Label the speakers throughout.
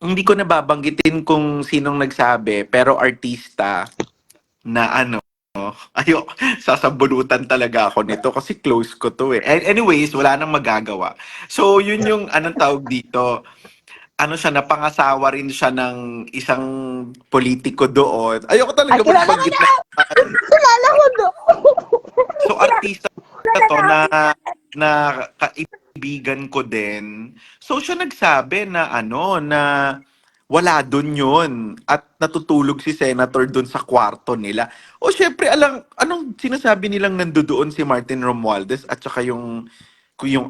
Speaker 1: hindi ko nababanggitin kung sinong nagsabi, pero artista na ano, ayo, sasabunutan talaga ako nito kasi close ko to eh. Anyways, wala nang magagawa. So, yun yung anong tawag dito. Ano siya, napangasawa rin siya ng isang politiko doon. Ayoko
Speaker 2: Ay,
Speaker 1: talaga
Speaker 2: kilala ko
Speaker 1: magbanggit
Speaker 2: na!
Speaker 1: na.
Speaker 2: Kilala ko na!
Speaker 1: So, artista
Speaker 2: Kilala
Speaker 1: to na
Speaker 2: namin.
Speaker 1: na kaibigan ko din. So, siya nagsabi na ano, na wala dun yun. At natutulog si Senator dun sa kwarto nila. O syempre, anong sinasabi nilang nandoon si Martin Romualdez at saka yung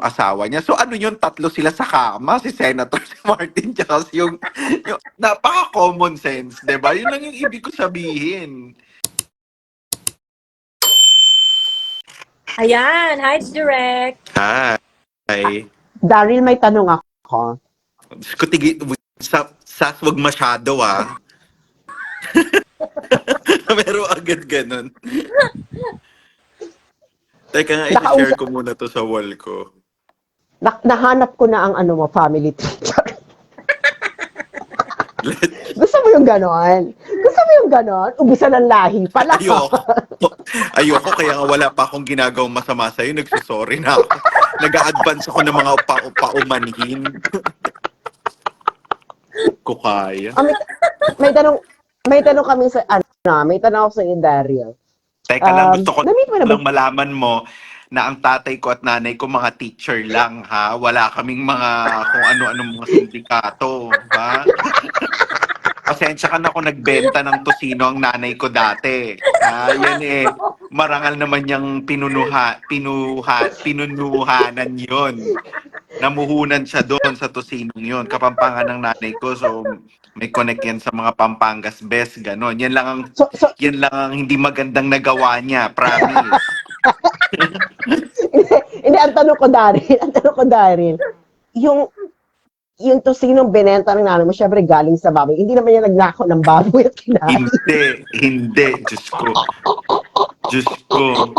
Speaker 1: asawa niya. So ano yun, tatlo sila sa kama, si Senator, si Martin, tsaka yung napaka-common sense, 'di ba? Yun lang yung ibig ko sabihin.
Speaker 3: Ayan, hi Direct.
Speaker 1: Hi.
Speaker 2: Daryl, may tanong ako.
Speaker 1: Diyos ko, wag masyado ah. Pero agad ganun. Teka nga, i-share ko muna to sa wall ko.
Speaker 2: Nahanap ko na ang ano mo, family tree. Gusto mo yung ganon? Gusto mo yung ganon? Ubusan ng lahi pala.
Speaker 1: Ayoko, kaya nga wala pa akong ginagawang masama sa'yo. Nagsusorry na ako. Nag-a-advance ako ng mga paumanhin. Ko kaya.
Speaker 2: May tanong kami sa, may tanong ako sa iyo, Daryl.
Speaker 1: Teka lang, gusto ko
Speaker 2: na-meet mo na ba?
Speaker 1: lang malaman mo na ang tatay ko at nanay ko mga teacher lang, ha? Wala kaming mga kung ano-anong mga sindikato, ha? Pasensya ka na kung nagbenta ng tosino ang nanay ko dati. Yan eh, marangal naman yung pinunuhanan yon. Namuhunan siya doon sa tosinong yon. Kapampangan ng nanay ko, so may connect yan sa mga Pampangas best, ganon. Yan lang ang hindi magandang nagawa niya, promise.
Speaker 2: Hindi, ang tanong ko, Daryl, yung tosinong binenta ng nanay mo, syempre galing sa baboy. Hindi naman yan nagnakaw ng baboy at kinain.
Speaker 1: Hindi. Diyos ko.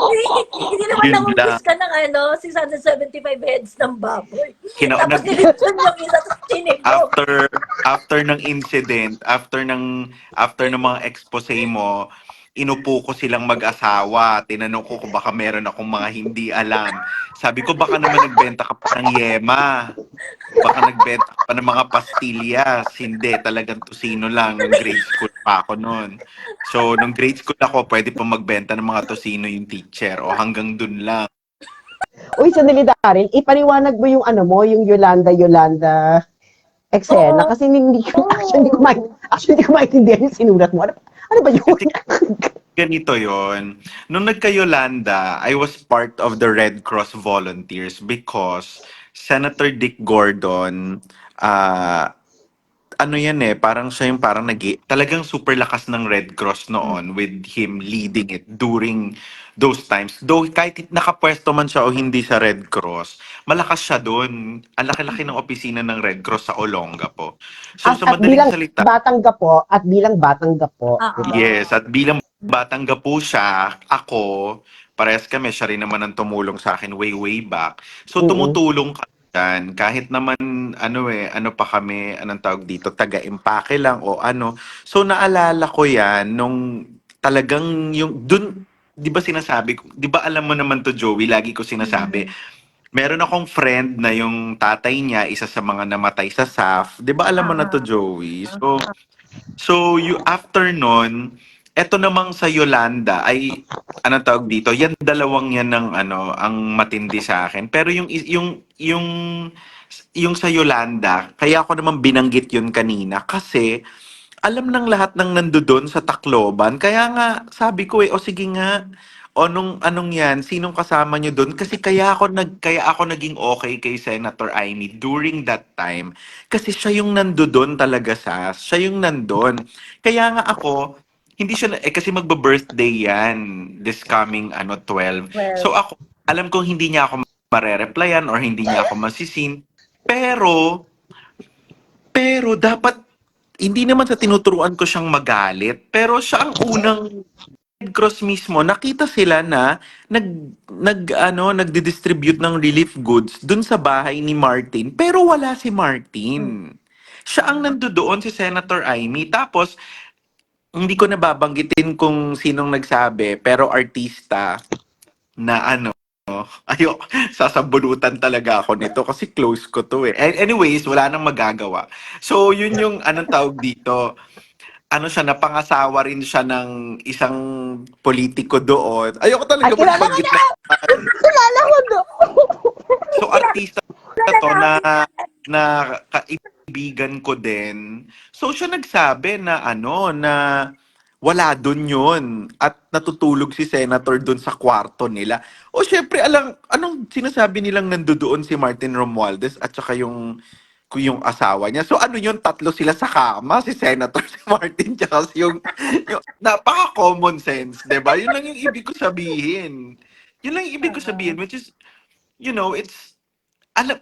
Speaker 3: Hindi naman
Speaker 1: Yun
Speaker 3: nangumpis ka ng 675 heads ng baboy.
Speaker 1: Kina-
Speaker 3: Tapos nilitson yung isa sa chinig mo.
Speaker 1: after ng incident, after ng mga expose mo, inupo ko silang mag-asawa. Tinanong ko kung baka meron akong mga hindi alam. Sabi ko, baka naman nagbenta ka pa ng yema. Baka nagbenta ka pa ng mga pastillas. Hindi, talagang tosino lang. Nung grade school pa ako noon. So, nung grade school ako, pwede pa magbenta ng mga tosino yung teacher. O hanggang dun lang.
Speaker 2: Uy, sandali, Daryl, ipaliwanag mo yung yung Yolanda eksena.
Speaker 3: Oo.
Speaker 2: Kasi actually, hindi ko maintindihan yung sinulat mo. Ano ba yun?
Speaker 1: Ganito yon. Nung nagka-Yolanda, I was part of the Red Cross volunteers because Senator Dick Gordon, ano yan eh, parang siya yung talagang super lakas ng Red Cross noon with him leading it during those times. Though kahit nakapwesto man siya o hindi sa Red Cross, malakas siya doon. Ang laki-laki ng opisina ng Red Cross sa Olongapo. So sa madaling salita,
Speaker 2: Bilang batang gapo.
Speaker 1: yes, at bilang batang gapo siya, ako, parehas kami, siya rin naman ang tumulong sa akin way back. So tumutulong ka dyan, kahit naman ano pa kami, anong tawag dito, taga-impake lang o ano. So naalala ko yan nung talagang yung dun, 'di ba sinasabi ko, 'di ba alam mo naman to Joey, lagi ko sinasabi, meron akong friend na yung tatay niya isa sa mga namatay sa SAF. 'Di ba alam mo na to Joey? So, after nun, eto namang sa Yolanda ay, anong tawag dito, yan dalawang yan ng ang matindi sa akin. Pero yung sa Yolanda, kaya ako naman binanggit yun kanina kasi alam ng lahat ng nandoon sa Tacloban. Kaya nga, sabi ko o sige nga, o anong yan, sinong kasama nyo doon? Kasi kaya ako naging okay kay Senator Amy during that time. Kasi siya yung nandoon talaga siya yung nandun. Kaya nga ako, hindi siya, kasi magba-birthday yan, this coming 12. So ako, alam kong hindi niya ako marereplyan or hindi niya ako masisin. Pero dapat, hindi naman sa tinuturuan ko siyang magalit, pero siya ang unang Red Cross mismo, nakita sila na nagdi-distribute ng relief goods dun sa bahay ni Martin, pero wala si Martin. Siya ang nandoon, si Senator Amy. Tapos, hindi ko nababanggitin kung sinong nagsabi, pero artista na ano, ayo, sasabunutan talaga ako nito kasi close ko to eh. Anyways, wala nang magagawa. So, yun yung anong tawag dito. Ano siya, napangasawa rin siya ng isang politiko doon. Ayoko
Speaker 2: Ay,
Speaker 1: talaga
Speaker 2: kilala ko
Speaker 1: magbanggit
Speaker 2: na!
Speaker 1: na.
Speaker 2: Kilala ko do!
Speaker 1: So, artista na to na kaibigan ko din. So, siya nagsabi na ano, na wala dun yun. At natutulog si Senator dun sa kwarto nila. O, syempre, anong sinasabi nilang nandoon si Martin Romualdez at saka yung asawa niya. So, ano yun, tatlo sila sa kama, si Senator, si Martin, tsaka yung napaka-common sense, 'di ba? Yun lang yung ibig ko sabihin. Yun lang yung ibig ko sabihin, which is, it's, alam,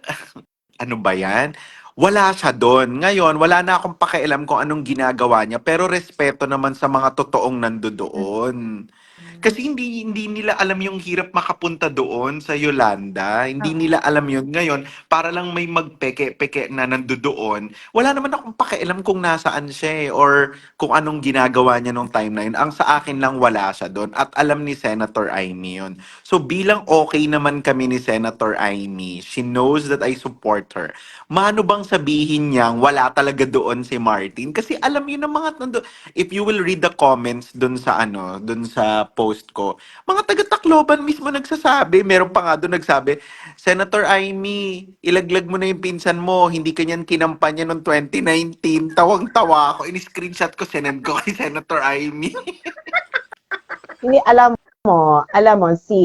Speaker 1: ano ba yan? Wala siya doon. Ngayon, wala na akong pakialam kung anong ginagawa niya, pero respeto naman sa mga totoong nandoon. Kasi hindi nila alam yung hirap makapunta doon sa Yolanda. Hindi nila alam yun. Ngayon, para lang may magpeke-peke na nandoon, wala naman akong pakialam kung nasaan siya or kung anong ginagawa niya nung time na yun. Ang sa akin lang wala siya doon. At alam ni Senator Amy yun. So bilang okay naman kami ni Senator Amy, she knows that I support her. Mano bang sabihin niyang wala talaga doon si Martin? Kasi alam yun ng mga nandoon. If you will read the comments doon sa doon sa post ko, mga taga-Tacloban mismo nagsasabi, meron pa nga doon nagsabi, Senator Amy, ilaglag mo na yung pinsan mo, hindi kanyan kinampanya noong 2019. Tawang-tawa ako, in-screenshot ko, sinend ko kay Senator Amy.
Speaker 2: Hindi, alam mo, si,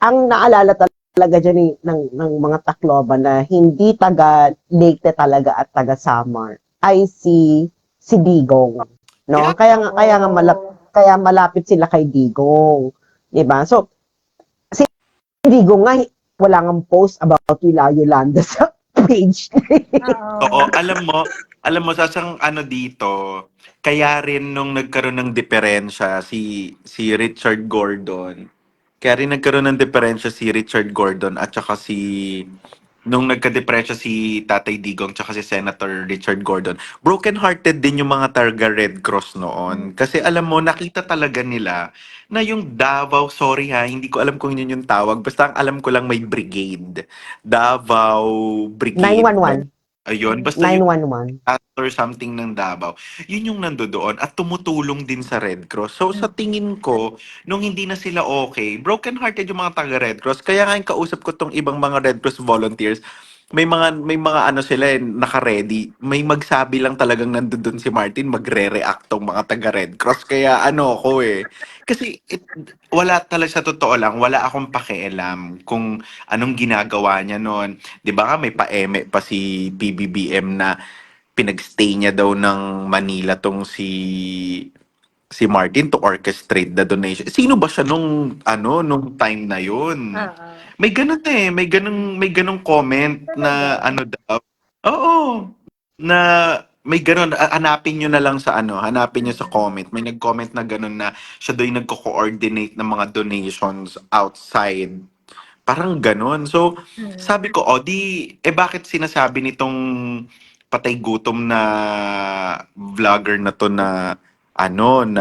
Speaker 2: ang naalala talaga dyan ng mga Tacloban na hindi taga Leyte talaga at taga Samar ay si Digong, no?
Speaker 1: Yeah.
Speaker 2: Kaya malapit sila kay Digong, 'di ba? So si Digong nga wala ngang post about Yolanda sa page.
Speaker 1: Oo, alam mo sasang ano dito, kaya rin nung nagkaroon ng diferensya si Richard Gordon. Kaya rin nagkaroon ng diferensya si Richard Gordon at saka nung nagka-diferensya si Tatay Digong tsaka si Senator Richard Gordon. Broken-hearted din yung mga taga Red Cross noon. Kasi alam mo, nakita talaga nila na yung Davao, sorry ha, hindi ko alam kung yun yung tawag. Basta ang alam ko lang may brigade. Davao Brigade.
Speaker 2: 911.
Speaker 1: Ayun, basta yung
Speaker 2: 911.
Speaker 1: or something ng Davao, yun yung nandoon at tumutulong din sa Red Cross. So sa tingin ko, nung hindi na sila okay, broken-hearted yung mga taga Red Cross. Kaya nga yung kausap ko tong ibang mga Red Cross volunteers, may mga ano sila naka-ready. May magsabi lang talagang nandoon si Martin, magre-react tong mga taga Red Cross. Kaya ano ko kasi wala talaga sa totoo lang, wala akong pakialam kung anong ginagawa niya noon. 'Di ba nga may pa-eme pa si PBBM na pinagstay niya daw ng Manila tong si Martin to orchestrate the donation. Sino ba siya nung time na yun? May ganun may ganun comment na ano daw. Oo, na may ganun, hanapin nyo na lang sa hanapin nyo sa comment. May nag-comment na ganun na siya daw yung nagko-coordinate ng mga donations outside. Parang ganun. So, sabi ko, bakit sinasabi nitong patay gutom na vlogger na to na na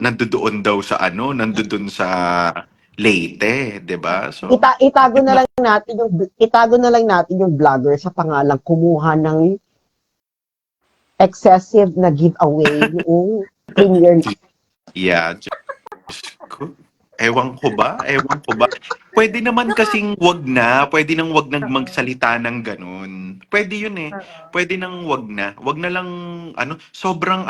Speaker 1: nandoon sa Leyte, 'di ba? So,
Speaker 2: Itago na lang natin yung vlogger sa pangalang kumuha ng excessive na giveaway yung Premier League.
Speaker 1: yeah, Diyos ko. Ewan ko ba? Pwede naman kasing pwede nang wag nang magsalita ng ganun. Pwede yun Pwede nang wag na. Wag na lang, sobrang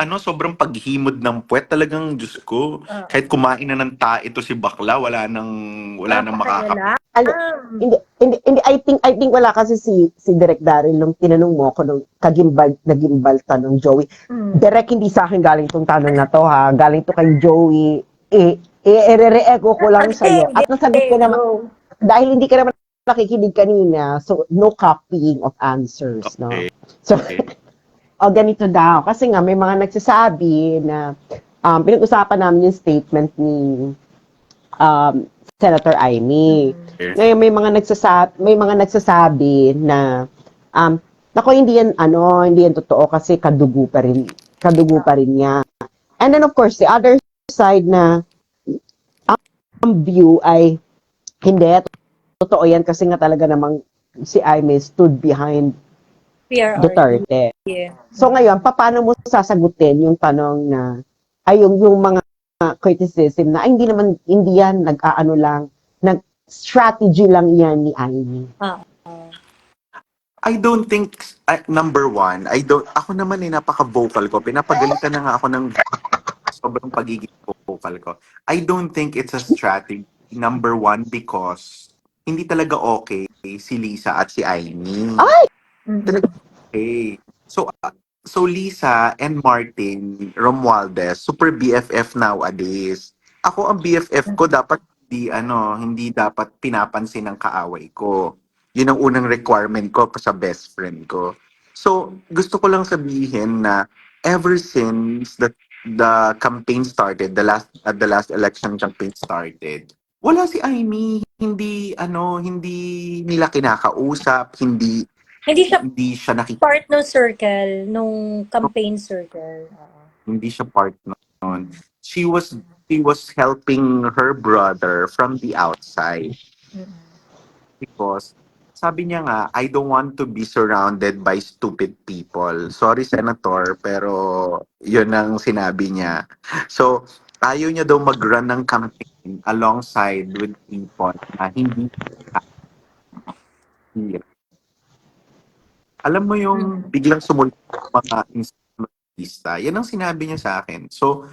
Speaker 1: paghimod ng puwet talagang, Diyos ko. Kahit kumain na ng ito si bakla, wala nang makaka...
Speaker 2: Ano, hindi, I think wala kasi si Direk Daryl nung tinanong mo ako nung nagimbal tanong Joey. Direk, hindi sa akin galing tong tanong na to ha. Galing to kay Joey. Ere-echo ko lang sa'yo. At nasagot ko naman, dahil hindi ka naman nakikinig kanina, so no copying of answers, no?
Speaker 1: Okay.
Speaker 2: So,
Speaker 1: Okay.
Speaker 2: ganito daw. Kasi nga, may mga nagsasabi na pinag-usapan namin yung statement ni Senator Amy. Ngayon, may mga nagsasabi na Nako, hindi yan totoo kasi kadugo pa rin niya. And then of course, the other side na ang view ay hindi, totoo yan kasi nga talaga namang si Aimee stood behind
Speaker 3: PRRD.
Speaker 2: Duterte.
Speaker 3: Yeah.
Speaker 2: So ngayon, paano mo sasagutin yung tanong na, ay yung mga criticism na, ay hindi yan, nag-aano lang, nag-strategy lang yan ni Aimee.
Speaker 3: Ah.
Speaker 1: I don't think, number one, ako naman napaka-vocal ko. Pinapagalitan na nga ako ng sobrang pagiging vocal ko. I don't think it's a strategy. Number one, because hindi talaga okay si Lisa at si Aimee.
Speaker 2: Ay!
Speaker 1: Talaga okay. So Lisa and Martin Romualdez, super BFF nowadays. Ako ang BFF ko dapat hindi dapat pinapansin ng kaaway ko. Yun ang unang requirement ko sa best friend ko. So, gusto ko lang sabihin na ever since the campaign started, the last election campaign started, wala si Aimee, hindi nila kinakausap,
Speaker 3: Hindi siya
Speaker 1: hindi siya
Speaker 3: part ng circle, nung campaign circle.
Speaker 1: hindi siya part nun. She was helping her brother from the outside because sabi niya nga, I don't want to be surrounded by stupid people. Sorry, Senator, pero yun ang sinabi niya. So, ayaw niya daw mag-run ng campaign alongside with people na hindi clear. Alam mo yung biglang sumunod mga instrumentista. Yan ang sinabi niya sa akin. So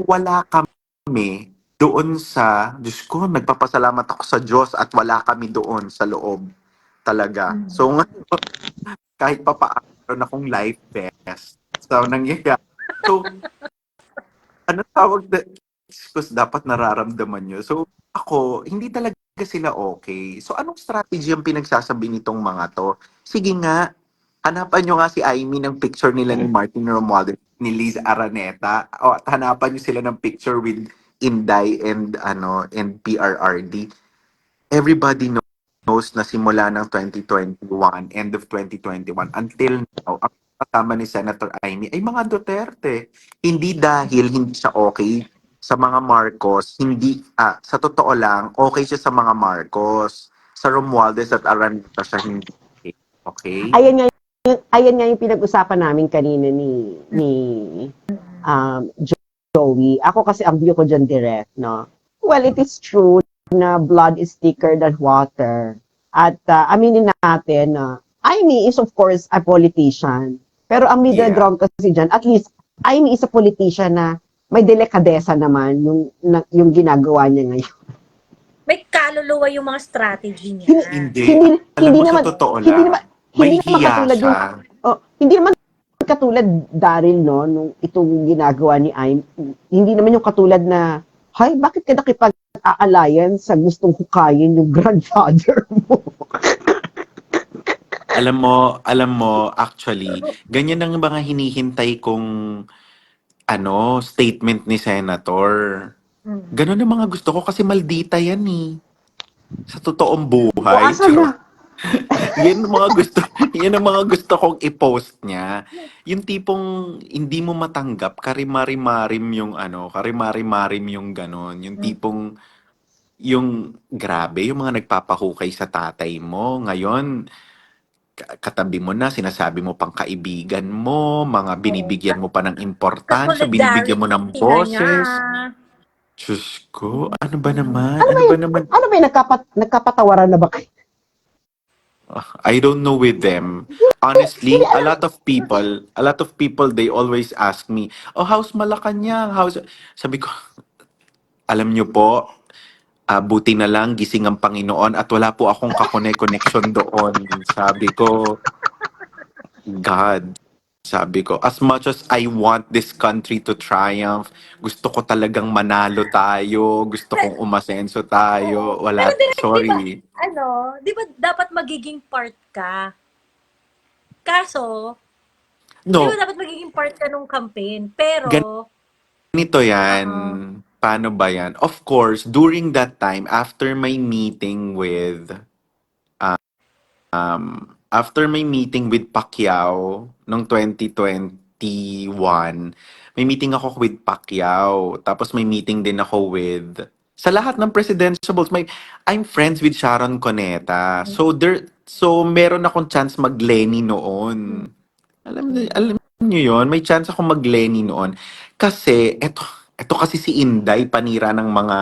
Speaker 1: wala kami doon sa, Diyos ko, nagpapasalamat ako sa Diyos at wala kami doon sa loob talaga. So ngayon, kahit pa paano akong life vest. So nangyayari. So, ano tawag na, because dapat nararamdaman nyo. So, ako, hindi talaga sila okay. So, anong strategy ang pinagsasabi nitong mga to? Sige nga, hanapan nyo nga si Aimee ng picture nila ni Martin Romualdez, ni Liz Araneta, o at hanapan nyo sila ng picture with Inday and PRRD. Everybody knows na simula ng 2021, end of 2021, until now, ang kasama ni Senator Aimee ay mga Duterte. Hindi dahil hindi siya okay sa mga Marcos, sa totoo lang, okay siya sa mga Marcos. Sa Romualdez at Araneta siya hindi okay.
Speaker 2: Ayan nga yung pinag-usapan namin kanina ni um, Joey. Ako kasi ang view ko dyan direct, no? Well, it is true na blood is thicker than water. At aminin natin na Aimee is of course a politician. Pero ang middle
Speaker 1: Yeah.
Speaker 2: ground kasi dyan, at least Aimee is a politician na may delikadesa naman yung ginagawa niya ngayon.
Speaker 3: May kaluluwa yung mga strategy niya.
Speaker 1: Hindi.
Speaker 2: Hindi,
Speaker 1: Alam
Speaker 2: hindi
Speaker 1: mo,
Speaker 2: naman,
Speaker 1: sa totoo
Speaker 2: hindi
Speaker 1: lang,
Speaker 2: naman,
Speaker 1: may
Speaker 2: hindi naman
Speaker 1: hiya
Speaker 2: katulad
Speaker 1: siya.
Speaker 2: hindi naman katulad Daryl, no, nung itong ginagawa ni Aim, hindi naman yung katulad na, hay, bakit ka nakipag-alliance sa gustong hukayin yung grandfather mo?
Speaker 1: Alam mo, actually, ganyan ang mga hinihintay kong statement ni Senator. Ganon ang mga gusto ko kasi maldita yan eh. Sa totoong
Speaker 2: O
Speaker 1: buhay.
Speaker 2: asa na?
Speaker 1: Yan ang mga gusto, yan ang mga gusto kong i-post niya. Yung tipong hindi mo matanggap, karimari-marim yung ganon. Yung tipong, yung grabe, yung mga nagpapahukay sa tatay mo. Ngayon, katabi mo na, sinasabi mo pang kaibigan mo, mga binibigyan mo pa ng
Speaker 3: Sa
Speaker 1: importansya, binibigyan mo ng
Speaker 3: solidarity na niya.
Speaker 1: boses. Diyos ko, ano ba naman? Ano ba naman?
Speaker 2: Ano ba yung nagkapatawaran na ba kayo?
Speaker 1: I don't know with them. Honestly, a lot of people, they always ask me, oh, how's Malacanang? Sabi ko, alam nyo po, buti na lang gising ang Panginoon at wala po akong connection doon. Sabi ko, God, sabi ko, as much as I want this country to triumph, gusto ko talagang manalo tayo, gusto kong umasenso tayo,
Speaker 3: Pero
Speaker 1: wala,
Speaker 3: direct,
Speaker 1: sorry.
Speaker 3: di ba dapat magiging part ka? Kaso, di ba
Speaker 1: No,
Speaker 3: dapat magiging part ka nung campaign? Pero,
Speaker 1: ganito yan.
Speaker 3: Oo.
Speaker 1: Paano ba yan? Of course, during that time, after my meeting with after my meeting with Pacquiao noong 2021, may meeting ako with Pacquiao. Tapos may meeting din ako with sa lahat ng presidential balls, I'm friends with Sharon Cuneta. So meron akong chance mag-Lenny noon. Alam niyo yon, may chance ako mag-Lenny noon. Kasi eto kasi si Inday panira ng mga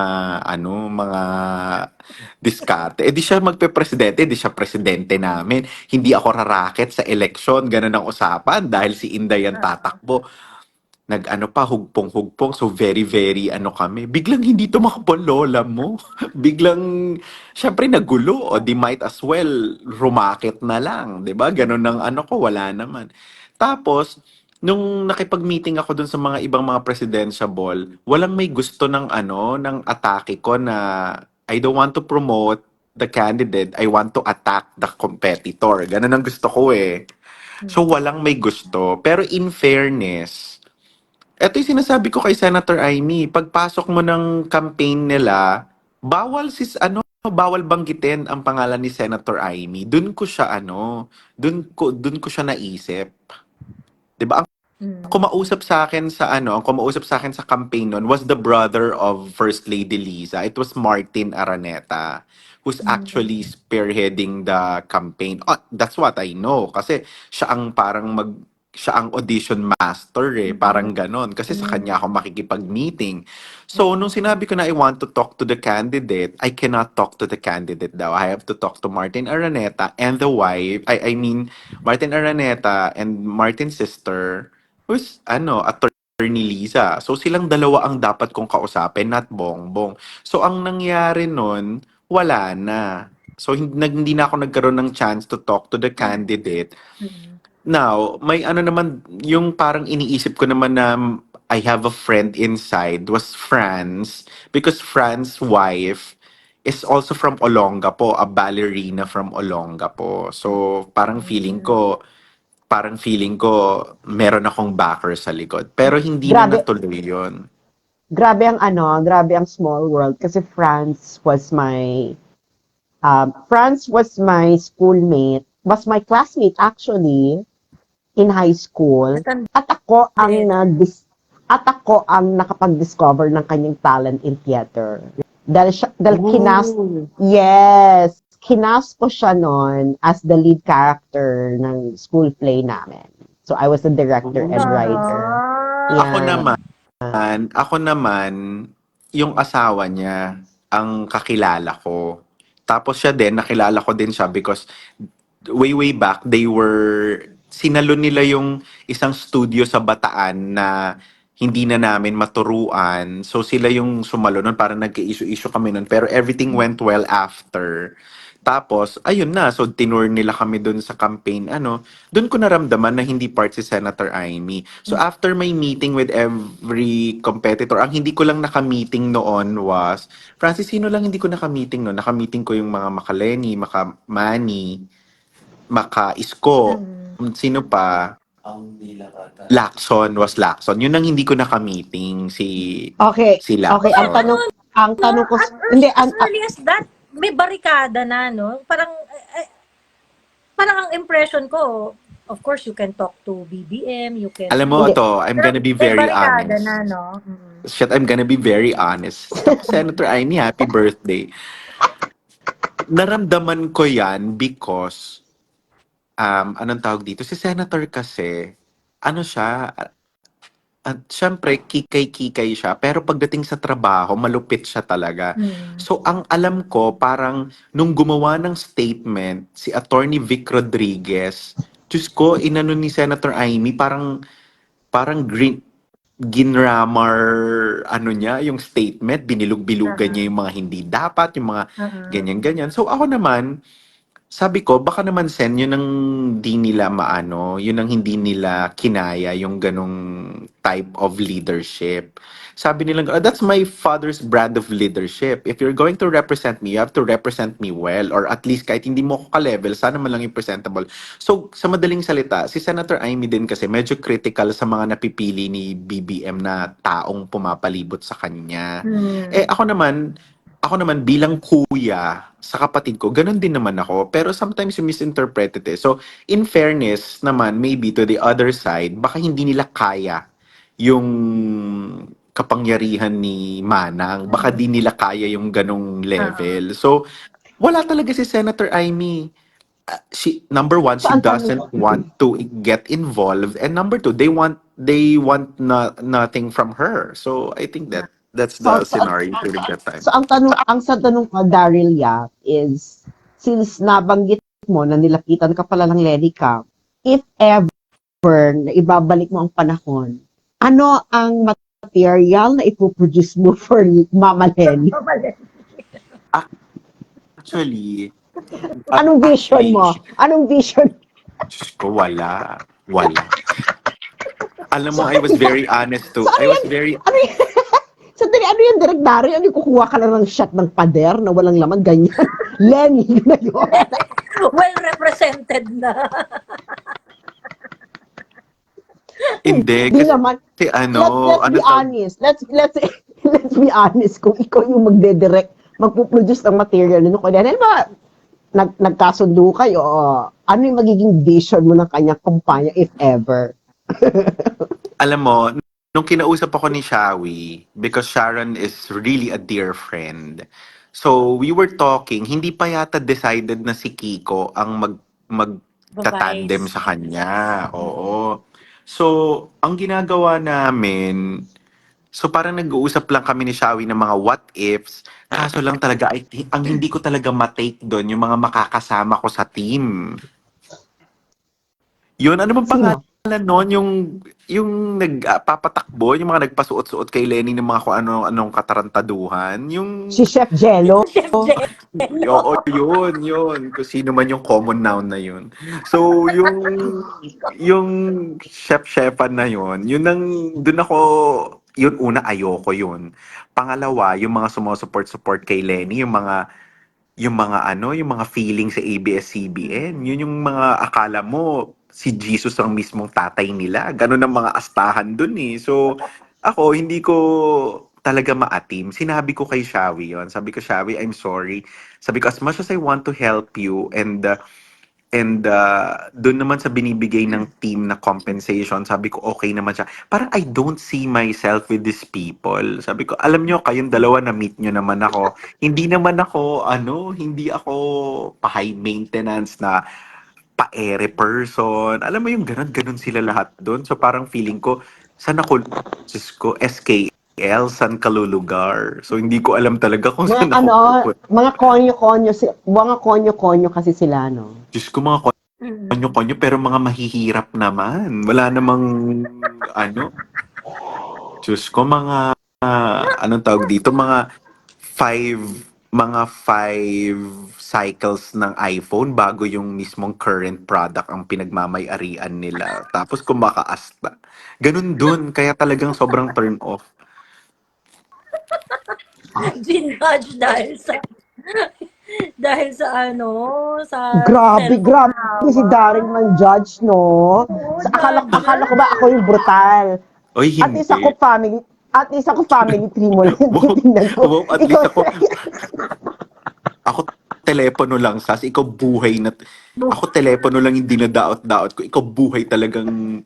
Speaker 1: diskarte. Eh di siya magpe-presidente, di siya presidente namin. Hindi ako rarakit sa eleksyon, ganun ang usapan dahil si Inday ang tatakbo. Nag-ano pa, hugpong-hugpong. So very, very ano kami. Biglang hindi tumakbo ang lola mo. Biglang, syempre nagulo. O di might as well, rumakit na lang. 'Di ba? Ganun ang ano ko, wala naman. Tapos, nung nakipag-meeting ako dun sa mga ibang mga presidential ball, walang may gusto ng atake ko na I don't want to promote the candidate, I want to attack the competitor. Ganun ang gusto ko eh. So walang may gusto. Pero in fairness, eto yung sinasabi ko kay Senator Amy, pagpasok mo ng campaign nila, bawal banggitin ang pangalan ni Senator Amy. Dun ko siya naisip. 'Di ba? Ang kumausap sa akin sa campaign noon was the brother of First Lady Liza. It was Martin Araneta who's actually spearheading the campaign. Oh, that's what I know kasi siya ang audition master parang ganon kasi sa kanya ako makikipag-meeting. So nung sinabi ko na I want to talk to the candidate, I cannot talk to the candidate daw. I have to talk to Martin Araneta and the wife. I mean Martin Araneta and Martin's sister who's attorney Liza. So silang dalawa ang dapat kong kausapin, not Bongbong. So ang nangyari nun, wala na. So hindi na ako nagkaroon ng chance to talk to the candidate. Now, may ano naman, yung parang iniisip ko naman na I have a friend inside was Franz because Franz's wife is also from Olongapo, a ballerina from Olongapo. So parang feeling ko meron akong backer sa likod. Pero hindi na
Speaker 2: Grabe,
Speaker 1: natuloy yun.
Speaker 2: grabe ang small world kasi France was my schoolmate, was my classmate actually in high school. At ako ang nakapag-discover ng kanyang talent in theater. Dahil kinas ko siya noon as the lead character ng school play namin. So I was the director and writer. Yeah.
Speaker 1: Ako naman, yung asawa niya, ang kakilala ko. Tapos siya din, nakilala ko din siya because way back, sinalo nila yung isang studio sa Bataan na hindi na namin maturuan. So sila yung sumalo nun, parang nagka-issue kami nun. Pero everything went well after. Tapos, ayun na. So, tinur nila kami dun sa campaign. Dun ko naramdaman na hindi part si Senator Amy. So, after my meeting with every competitor, ang hindi ko lang naka-meeting noon was, Francis, sino lang hindi ko naka-meeting noon? Naka-meeting ko yung mga Makaleni, Makamani, Maka-Isko. Sino pa? Lacson. Yun ang hindi ko naka-meeting,
Speaker 2: Okay.
Speaker 1: si Lacson.
Speaker 2: Okay, ang tanong ko, hindi,
Speaker 3: as early as that, may barikada na, no? Parang ang impression ko, of course, you can talk to BBM, you can...
Speaker 1: Alam mo, I'm gonna be very
Speaker 3: barikada
Speaker 1: honest.
Speaker 3: na, no?
Speaker 1: Shit, I'm gonna be very honest. Senator Amy, happy birthday. Naramdaman ko yan because, anong tawag dito? Si Senator kasi, siya, at syempre, kikay-kikay siya. Pero pagdating sa trabaho, malupit siya talaga. So, ang alam ko, parang nung gumawa ng statement, si Attorney Vic Rodriguez, Diyos ko, inano ni Senator Amy, parang ginramar, niya, yung statement, binilug-bilugan niya yung mga hindi dapat, yung mga ganyan-ganyan. So, ako naman, sabi ko, baka naman yun ang di nila yun ang hindi nila kinaya, yung ganong type of leadership. Sabi nila, that's my father's brand of leadership. If you're going to represent me, you have to represent me well, or at least kahit hindi mo ko ka-level, sana man lang yung presentable. So, sa madaling salita, si Senator Amy din kasi medyo critical sa mga napipili ni BBM na taong pumapalibot sa kanya. Eh, ako naman, ako naman bilang kuya sa kapatid ko, ganun din naman ako. Pero sometimes you misinterpreted it. So, in fairness naman, maybe to the other side, baka hindi nila kaya yung kapangyarihan ni Manang. Baka di nila kaya yung ganong level. So, wala talaga si Senator Amy. Number one, she
Speaker 2: So, ang tanong,
Speaker 1: doesn't want to get involved, and number two, they want nothing from her. So I think that's
Speaker 2: so,
Speaker 1: the
Speaker 2: so,
Speaker 1: scenario during that time.
Speaker 2: so ang sa tanong ko, Daryl Yap, is, since nabanggit mo na nilapitan ka pala ng Lenny Camp, if ever na ibabalik mo ang panahon, ano ang material na ipoproduce mo for Mama Lenny?
Speaker 1: Actually,
Speaker 2: Anong vision mo? Anong vision?
Speaker 1: Diyos ko, wala. Alam mo,
Speaker 2: So,
Speaker 1: I was very honest
Speaker 2: so
Speaker 1: too.
Speaker 2: ano
Speaker 1: I was
Speaker 2: yan?
Speaker 1: very
Speaker 2: Ano yan? Sandali, ano yan, Direk Daryl? Ano yung kukuha ka lang ng shot ng pader na walang laman, ganyan? Lenny, yun na yun.
Speaker 3: Well represented na.
Speaker 1: hindi
Speaker 2: Di naman.
Speaker 1: kasi
Speaker 2: Let's
Speaker 1: ano
Speaker 2: be honest. Let's be honest. Kung ikaw yung magde-direct, magpuproduce ng material nito, kaya ano ba, nagkasundo kayo, ano yung magiging vision mo ng kanyang kumpanya, if ever?
Speaker 1: alam mo, nung kinausap ako ni Shawi, because Sharon is really a dear friend. So, we were talking, hindi pa yata decided na si Kiko ang magtatandem
Speaker 3: Vice.
Speaker 1: sa kanya. Oo. So, ang ginagawa namin, so parang nag-uusap lang kami ni Shawi ng mga what ifs, kaso lang talaga, ang hindi ko talaga matake doon, yung mga makakasama ko sa team. Yun, ano bang
Speaker 2: Sino?
Speaker 1: pangalan noon? Yung nagpapatakbo, yung mga nagpasuot-suot kay Lenny ng mga kung ano-anong katarantaduhan.
Speaker 2: Si Chef Jello?
Speaker 3: Chef Jen.
Speaker 1: Oo, yun. Kung sino man yung common noun na yun. So, yung chef-chefan na yun ang, dun ako, yun una, ayoko yun. Pangalawa, yung mga sumusupport-support kay Lenny, yung mga feeling sa ABS-CBN, yun yung mga akala mo si Jesus ang mismong tatay nila. Ganun ang mga astahan dun eh. So, ako, hindi ko talaga maatim. Sinabi ko kay Shawi yon. Sabi ko, Shawi, I'm sorry. Sabi ko, as much as I want to help you and doon naman sa binibigay ng team na compensation, sabi ko okay naman siya. Parang I don't see myself with these people. Sabi ko, alam nyo, kayong dalawa na meet nyo naman ako. Hindi ako pa-high maintenance na pa-ere person. Alam mo yung ganun sila lahat doon. So parang feeling ko, saan ako, Diyos ko, SKL, saan kalulugar? So hindi ko alam talaga kung
Speaker 2: Mga
Speaker 1: saan ako pupunta.
Speaker 2: mga konyo-konyo kasi sila, no?
Speaker 1: Diyos ko, mga konyo-konyo, pero mga mahihirap naman. Wala namang, ano, Diyos ko, anong tawag dito, five, mga five cycles ng iPhone bago yung mismong current product ang pinagmamay-arian nila. Tapos kumakaasta. Ganun dun, kaya talagang sobrang turn off.
Speaker 3: Ginudge dahil sa ano, sa
Speaker 2: Grabe
Speaker 3: cellphone
Speaker 2: si
Speaker 3: hawak.
Speaker 2: Daryl man judge, no?
Speaker 3: Oo,
Speaker 2: Akala ko
Speaker 3: Darian.
Speaker 2: ba ako yung brutal?
Speaker 1: Oy,
Speaker 2: At least ako
Speaker 1: hindi.
Speaker 2: family tree mo lang yung
Speaker 1: Wow,
Speaker 2: titingnan ko.
Speaker 1: wow, at
Speaker 2: Ikaw,
Speaker 1: least ako telepono lang, Sas. Ikaw buhay na, ako telepono lang yung dinadaot-daot ko. Ikaw buhay talagang,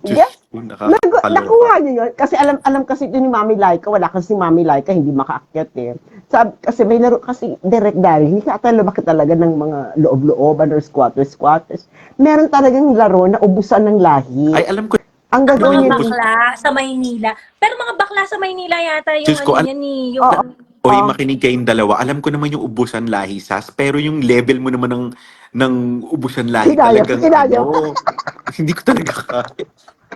Speaker 1: Diyos
Speaker 2: yes,
Speaker 1: ko, nakakaloka.
Speaker 2: nakuha niyo yun. Kasi alam kasi ito ni Mami Laika, wala kasi si Mami Laika, hindi makaakyat eh. Kasi may laro kasi direct dahil, hindi ka bakit talaga ng mga loob-looban or squatters. Meron talagang laro na ubusan ng lahi.
Speaker 1: Ay, alam ko
Speaker 2: Ang
Speaker 3: Ang
Speaker 2: gagawin
Speaker 3: mga
Speaker 2: niya
Speaker 1: ubus.
Speaker 2: dun,
Speaker 3: bakla sa Maynila. Pero mga bakla sa Maynila yata yung
Speaker 1: Diyos ko,
Speaker 3: ano yan ni yung
Speaker 2: oo,
Speaker 1: Oy, makinig kayong dalawa. Alam ko naman yung ubusan lahi, Sas. Pero yung level mo naman ng ubusan lahi talagang
Speaker 2: kinaya mo.
Speaker 1: hindi ko talaga kaya.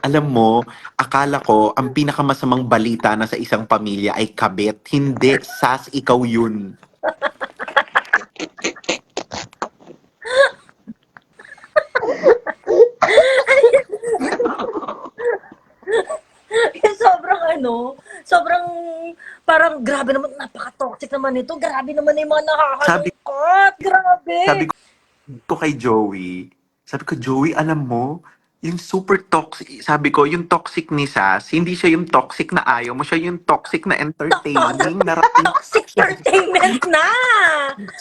Speaker 1: Alam mo, akala ko ang pinakamasamang balita na sa isang pamilya ay kabit. Hindi, Sas, ikaw yun.
Speaker 3: sobrang parang grabe naman, napaka-toxic naman ito. Grabe naman yung mga
Speaker 1: Sabi,
Speaker 3: nakakalungkot. Grabe.
Speaker 1: sabi ko kay Joey, alam mo, yung super toxic, sabi ko, yung toxic ni Sas, hindi siya yung toxic na ayaw mo, siya yung toxic na entertaining, narating.
Speaker 3: Toxic entertainment na!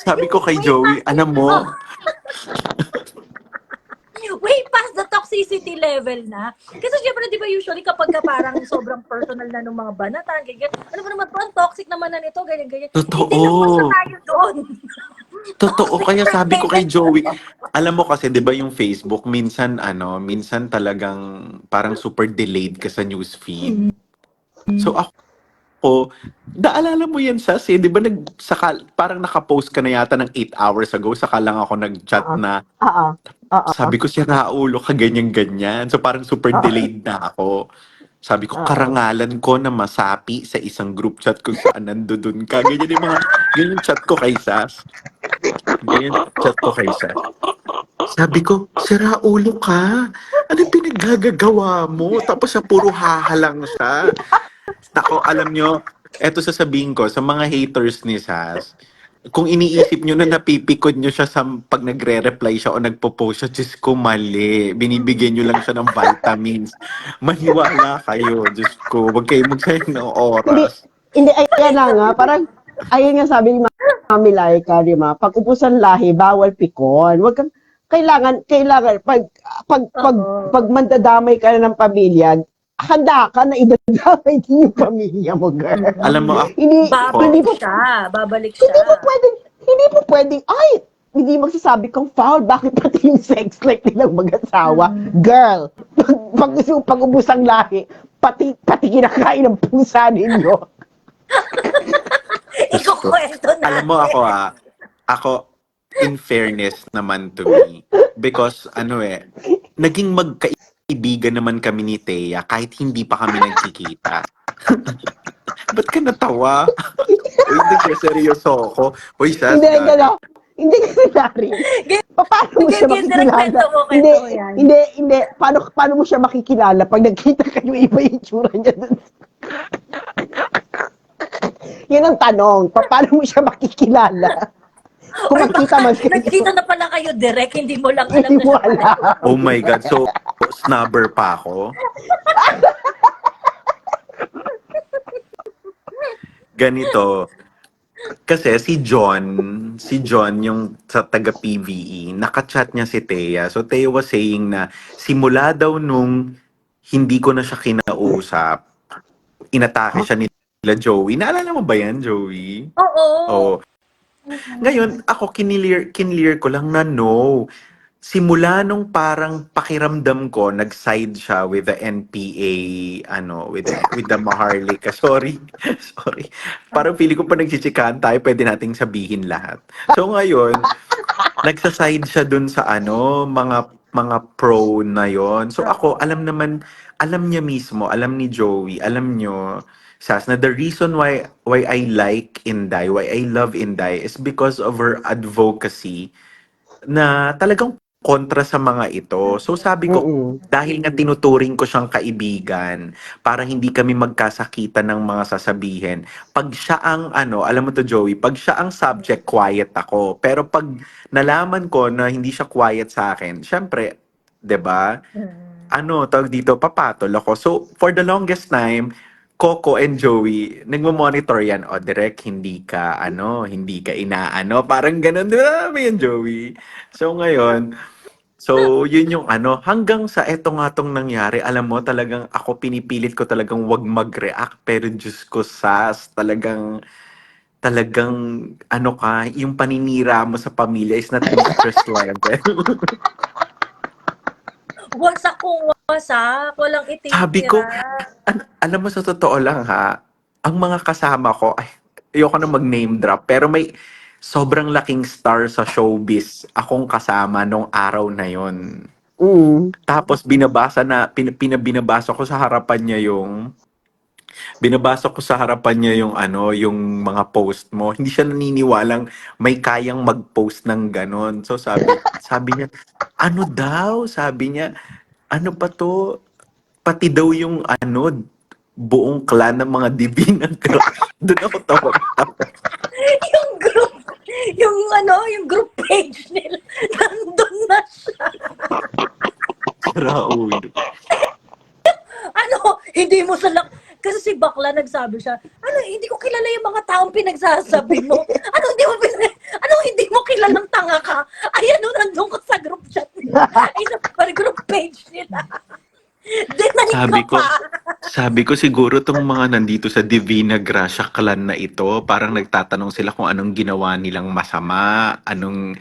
Speaker 1: Sabi ko kay
Speaker 3: Way
Speaker 1: Joey,
Speaker 3: past,
Speaker 1: alam mo,
Speaker 3: way past the toxicity level na. Kasi syempre, di ba usually kapag ka parang sobrang personal na ng mga banatan, ganyan, ano ba naman to, ang toxic naman na nito, ganyan, ganyan. Hindi lang basta
Speaker 1: totoo.
Speaker 3: tayo doon.
Speaker 1: Totoo,
Speaker 3: Toxic
Speaker 1: kaya sabi ko kay
Speaker 3: entertainment.
Speaker 1: Joey, alam mo kasi 'di ba yung Facebook minsan talagang parang super delayed ka sa news feed. So ako, naalala mo yan sa 'di ba parang naka-post ka na yata ng 8 hours ago saka lang ako nag-chat
Speaker 2: Oo.
Speaker 1: na
Speaker 2: Oo. Oo.
Speaker 1: sabi ko si Raulo ka ganyan-ganyan. So parang super
Speaker 2: Oo.
Speaker 1: delayed na ako. Sabi ko,
Speaker 2: Oo.
Speaker 1: karangalan ko na masapi sa isang group chat kung saan nandoon ka. Ganyan yung chat ko kay Sas. Ganyan chat ko kay Sas. Sabi ko, sira ulo ka. Ano pinaggagawa mo? Tapos siya puro hahalang siya. Ako, alam nyo, eto sasabihin ko sa mga haters ni Sas, kung iniisip nyo na napipikod nyo siya sa pag nagre-reply siya o nagpo-post siya, Diyos ko, mali. Binibigyan nyo lang siya ng vitamins. Maniwala kayo, Diyos ko. Huwag kayo magsayang ng
Speaker 2: Hindi,
Speaker 1: oras.
Speaker 2: hindi, ayan na nga, parang, ayun nga sabi ni Mami Laika, di ba? Pag ubusan lahi, bawal pikon. Wag kang, pag
Speaker 3: Oo.
Speaker 2: mandadamay ka na ng pamilya, handa ka na idadamay din yung pamilya mo, girl.
Speaker 1: Alam mo
Speaker 2: Hindi, hindi
Speaker 3: Babalik
Speaker 2: po,
Speaker 3: siya. Babalik
Speaker 2: hindi
Speaker 3: siya.
Speaker 2: mo pwedeng, ay, hindi magsasabi kang foul, bakit pati yung sex life nilang mag-asawa? Girl, pag ubusang lahi, pati kinakain ng pusa ninyo.
Speaker 1: Diyos ko.
Speaker 3: Ikukwento natin.
Speaker 1: Alam mo ako, in fairness naman to me, because naging magkaibigan naman kami ni Thea kahit hindi pa kami nagkikita. Ba't ka natawa? Uy, nagseryoso ako. Uy, Sas,
Speaker 2: Hindi,
Speaker 1: gaga.
Speaker 2: gano'n. Hindi kasi Larry. Paano mo siya
Speaker 3: Sige, direct
Speaker 2: makikilala?
Speaker 3: kwento mo,
Speaker 2: Hindi,
Speaker 3: kwento mo yan.
Speaker 2: hindi. Paano mo siya makikilala pag nagkita kayo iba yung tsura niya dun? Yun ang tanong. Paano mo siya makikilala? Kung
Speaker 3: Or
Speaker 2: magkita
Speaker 3: baka
Speaker 2: man kayo,
Speaker 3: nagkita na pala kayo direct, hindi mo lang alam
Speaker 2: hindi
Speaker 3: na
Speaker 2: mo
Speaker 3: siya pala.
Speaker 2: alam.
Speaker 1: Oh my God, so snubber pa ako? Ganito, kasi si John yung sa taga-PVE, nakachat niya si Thea. So Thea was saying na simula daw nung hindi ko na siya kinausap, inatake siya nila Joey. Naalala mo ba yan, Joey?
Speaker 3: Oo.
Speaker 1: Oo. Ngayon, ako kinlear ko lang na no. Simula nung parang pakiramdam ko, nag-side siya with the NPA, with the Maharlika. Sorry. Sorry. Parang feeling ko pa nagchichikahan tayo, pwede nating sabihin lahat. So ngayon, nagsaside siya dun sa mga pro na yon. So ako, alam niya mismo, alam ni Joey, alam nyo, Sas, na the reason why I like Inday, why I love Inday is because of her advocacy na talagang kontra sa mga ito. So sabi ko,
Speaker 2: Mm-mm.
Speaker 1: dahil nga tinuturing ko siyang kaibigan, para hindi kami magkasakitan ng mga sasabihin. Pag siya ang alam mo to Joey, pag siya ang subject, quiet ako. Pero pag nalaman ko na hindi siya quiet sa akin, syempre, 'di ba? Tawag dito, papatol ako. So, for the longest time, Coco and Joey, nagmo-monitor yan. O, direct, hindi ka inaano. Parang ganun, di ba? Yan, Joey. So, ngayon, yun yung hanggang sa eto nga tong nangyari, alam mo, talagang ako pinipilit ko talagang wag mag-react. Pero Diyos ko, Sas, talagang, yung paninira mo sa pamilya is not mistress level.
Speaker 3: Wasak kung wasak. Walang
Speaker 1: Sabi ko,
Speaker 3: ititira.
Speaker 1: alam mo sa totoo lang ha, ang mga kasama ko, ay, ayoko na mag-name drop, pero may sobrang laking star sa showbiz akong kasama nung araw na yon.
Speaker 2: Mm.
Speaker 1: Tapos binabasa ko sa harapan niya yung mga post mo. Hindi siya naniniwalang may kayang mag-post ng ganon. So sabi niya, ano daw? Sabi niya, ano pa to? Pati daw yung buong clan ng mga divinang crush. Doon ako tawag.
Speaker 3: Yung group, yung group page nila, nandun na siya.
Speaker 1: Raulo.
Speaker 3: Ano, hindi mo kasi si bakla nagsabi siya, ano, hindi ko kilala yung mga taong pinagsasabi mo. Ano, hindi mo kilalang tanga ka? Ay, ano, nandun ko sa group chat nila. Ay, sa group page nila. Deny
Speaker 1: Sabi
Speaker 3: ka
Speaker 1: ko,
Speaker 3: pa.
Speaker 1: sabi ko siguro tong mga nandito sa Divina Gracia clan na ito, parang nagtatanong sila kung anong ginawa nilang masama, anong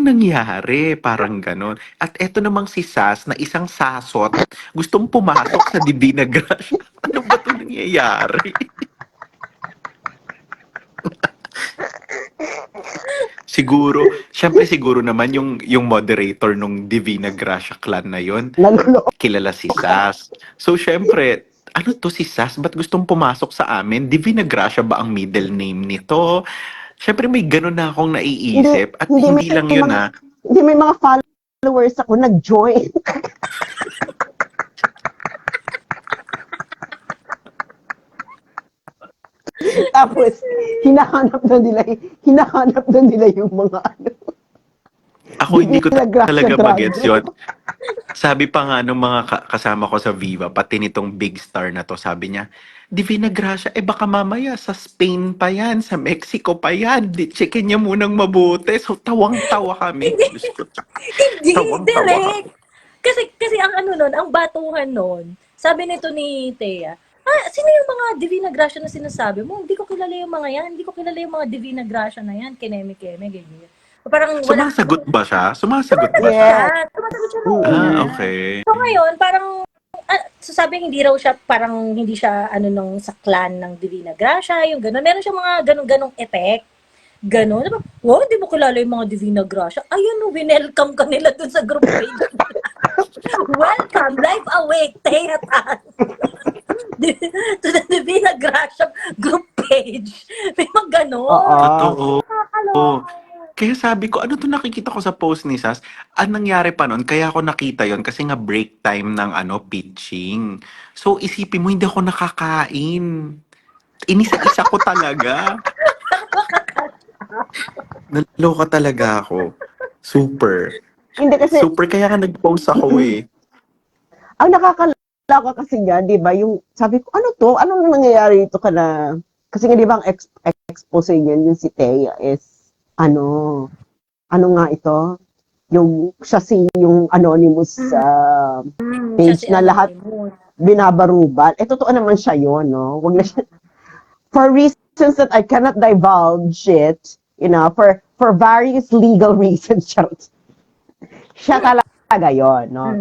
Speaker 1: nangyari, parang ganon. At eto namang si Sas na isang sasot, gustong pumasok sa Divina Gracia. Ano ba 'to nangyayari? Syempre siguro naman yung moderator nung Divina Gracia clan na yon,
Speaker 2: Naluloko.
Speaker 1: kilala si Sas. So syempre, ano to si Sas? Ba't gustong pumasok sa amin? Divina Gracia ba ang middle name nito? Syempre may ganun na akong
Speaker 2: Hindi,
Speaker 1: naiisip at
Speaker 2: hindi
Speaker 1: hindi
Speaker 2: may
Speaker 1: lang yun
Speaker 2: mga,
Speaker 1: na
Speaker 2: hindi may mga followers ako nag-join. Tapos, hinahanap na nila yung mga ano.
Speaker 1: ako hindi ko
Speaker 2: Gracia
Speaker 1: talaga magets
Speaker 2: Drago.
Speaker 1: yun. Sabi pa nga nung mga kasama ko sa Viva, pati nitong big star na to, sabi niya, Divina Gracia, baka mamaya sa Spain pa yan, sa Mexico pa yan. Checkin niya munang mabuti. So tawang-tawa kami. Diyos ko,
Speaker 3: Hindi,
Speaker 1: tawang-tawa kami.
Speaker 3: direct. Kasi ang ano nun, ang batuhan nun, sabi nito ni Thea, sino yung mga Divina Gracia na sinasabi mo? Hindi ko kilala yung mga yan. Hindi ko kilala yung mga Divina Gracia na yan. Kineme-keme, ganyan. Parang wala.
Speaker 1: Sumasagot ba siya? Sumasagot ba siya?
Speaker 2: Yes.
Speaker 3: Sumasagot siya nung una.
Speaker 1: Okay.
Speaker 3: So ngayon, parang, sasabi hindi raw siya, parang hindi siya, nung sa clan ng Divina Gracia, yung gano'n. Meron siya mga ganong effect. Gano'n. Diba? Wow, hindi mo kilala yung mga Divina Gracia. Ayun, winelcome ka nila dun sa group page. Welcome, life awake, Thea Tan. To the Divina Gracia group page. May mga gano'n.
Speaker 1: Totoo.
Speaker 3: Nakakaloka.
Speaker 1: Kaya sabi ko, ano to nakikita ko sa post ni Sas? Ang nangyari pa nun, kaya ako nakita yon kasi nga break time ng pitching. So isipin mo, hindi ako nakakain. Inisa-isa ko talaga. Naloka talaga ako. Super.
Speaker 2: Hindi kasi,
Speaker 1: Super, kaya nga nag-post ako eh.
Speaker 2: ang nakakalaka kasi nga, di ba, yung, sabi ko, ano to? Anong nangyayari ito ka na? Kasi nga, di ba, ang expose niyan, yung si Thea is, ano nga ito? Yung, yung anonymous page
Speaker 3: Siya si
Speaker 2: na lahat
Speaker 3: Anonymous.
Speaker 2: binabarubal. Totoo naman siya yun, no? Wag na siya, for reasons that I cannot divulge it, for various legal reasons, siya talaga yun, no?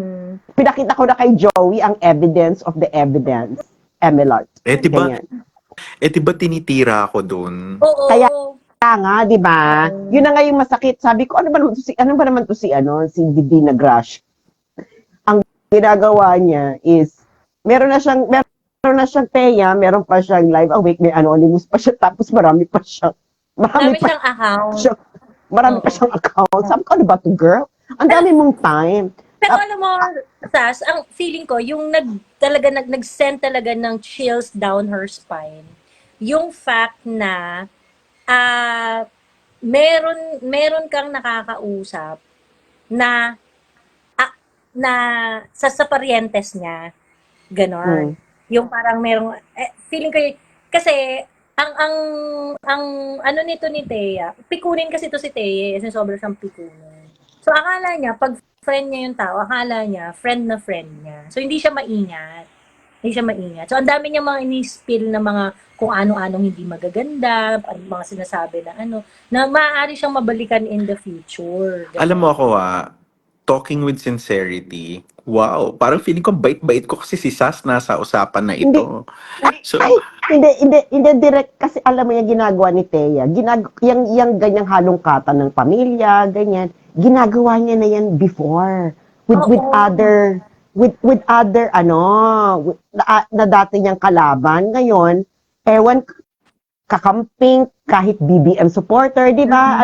Speaker 2: Pinakita ko na kay Joey ang evidence of the evidence. Emelart.
Speaker 1: Diba,
Speaker 2: Ganyan.
Speaker 1: diba tinitira ako dun?
Speaker 3: Oo.
Speaker 2: Kaya nga, di ba? Yun na nga yung masakit. Sabi ko, ano ba naman to si Divina Gracia? Ang ginagawa niya is, meron na siyang Thea, meron pa siyang Live Awake, may anonymous pa siya, tapos marami pa siyang
Speaker 3: account.
Speaker 2: Marami pa siyang account. Sabi ko, ano ba to, girl? Ang dami mong time.
Speaker 3: Pero alam mo, Sas, ang feeling ko, yung nag-send talaga ng chills down her spine, yung fact na meron kang nakakausap na sa parientes niya, ganon. Yung parang merong, feeling ko, kasi, ang ano nito ni Thea, pikunin kasi to si Thea, kasi sobrang siyang pikunin. So, akala niya, pag friend niya yung tao, akala niya, friend na friend niya. So, hindi siya maingat. So, ang dami niya mga ini-spill na mga kung ano-anong hindi magaganda, mga sinasabi na maaari siyang mabalikan in the future. Ganun.
Speaker 1: Alam mo ako talking with sincerity, wow, parang feeling ko bait-bait ko kasi si Sas nasa usapan na ito. So,
Speaker 2: Hindi direct kasi alam mo yung ginagawa ni Thea. Yung ganyang halongkatan ng pamilya, ganyan. Ginagawa niya na yan before with other na dati niyang kalaban. Ngayon, ewan, kakamping kahit BBM supporter, di ba?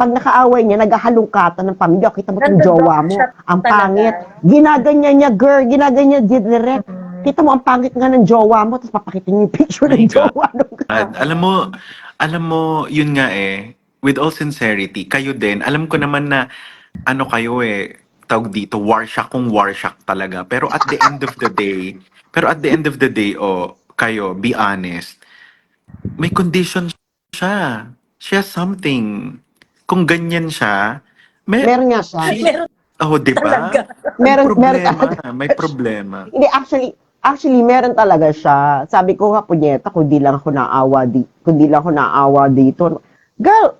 Speaker 2: Pag nakaaway niya, naghahalungkatan ng pamilya. Kita mo itong jowa mo, ang pangit. Ginaganyan niya, girl. Ginaganyan niya direct. Kita mo, ang pangit nga ng jowa mo, tapos papakita niya yung picture ng jowa.
Speaker 1: Alam mo, yun nga with all sincerity, kayo din, alam ko naman na, kayo tawag dito, warsyak kung warsyak talaga. Pero at the end of the day, oh, kayo, be honest, may condition siya. She has something. Kung ganyan siya, may,
Speaker 2: Meron nga siya.
Speaker 1: she,
Speaker 3: Meron
Speaker 1: oh, di ba?
Speaker 3: talaga.
Speaker 1: May
Speaker 2: Meron
Speaker 1: problema.
Speaker 2: talaga.
Speaker 1: May problema.
Speaker 2: Hindi, actually, meron talaga siya. Sabi ko nga, punyeta, kung di lang ako naawa dito. Girl,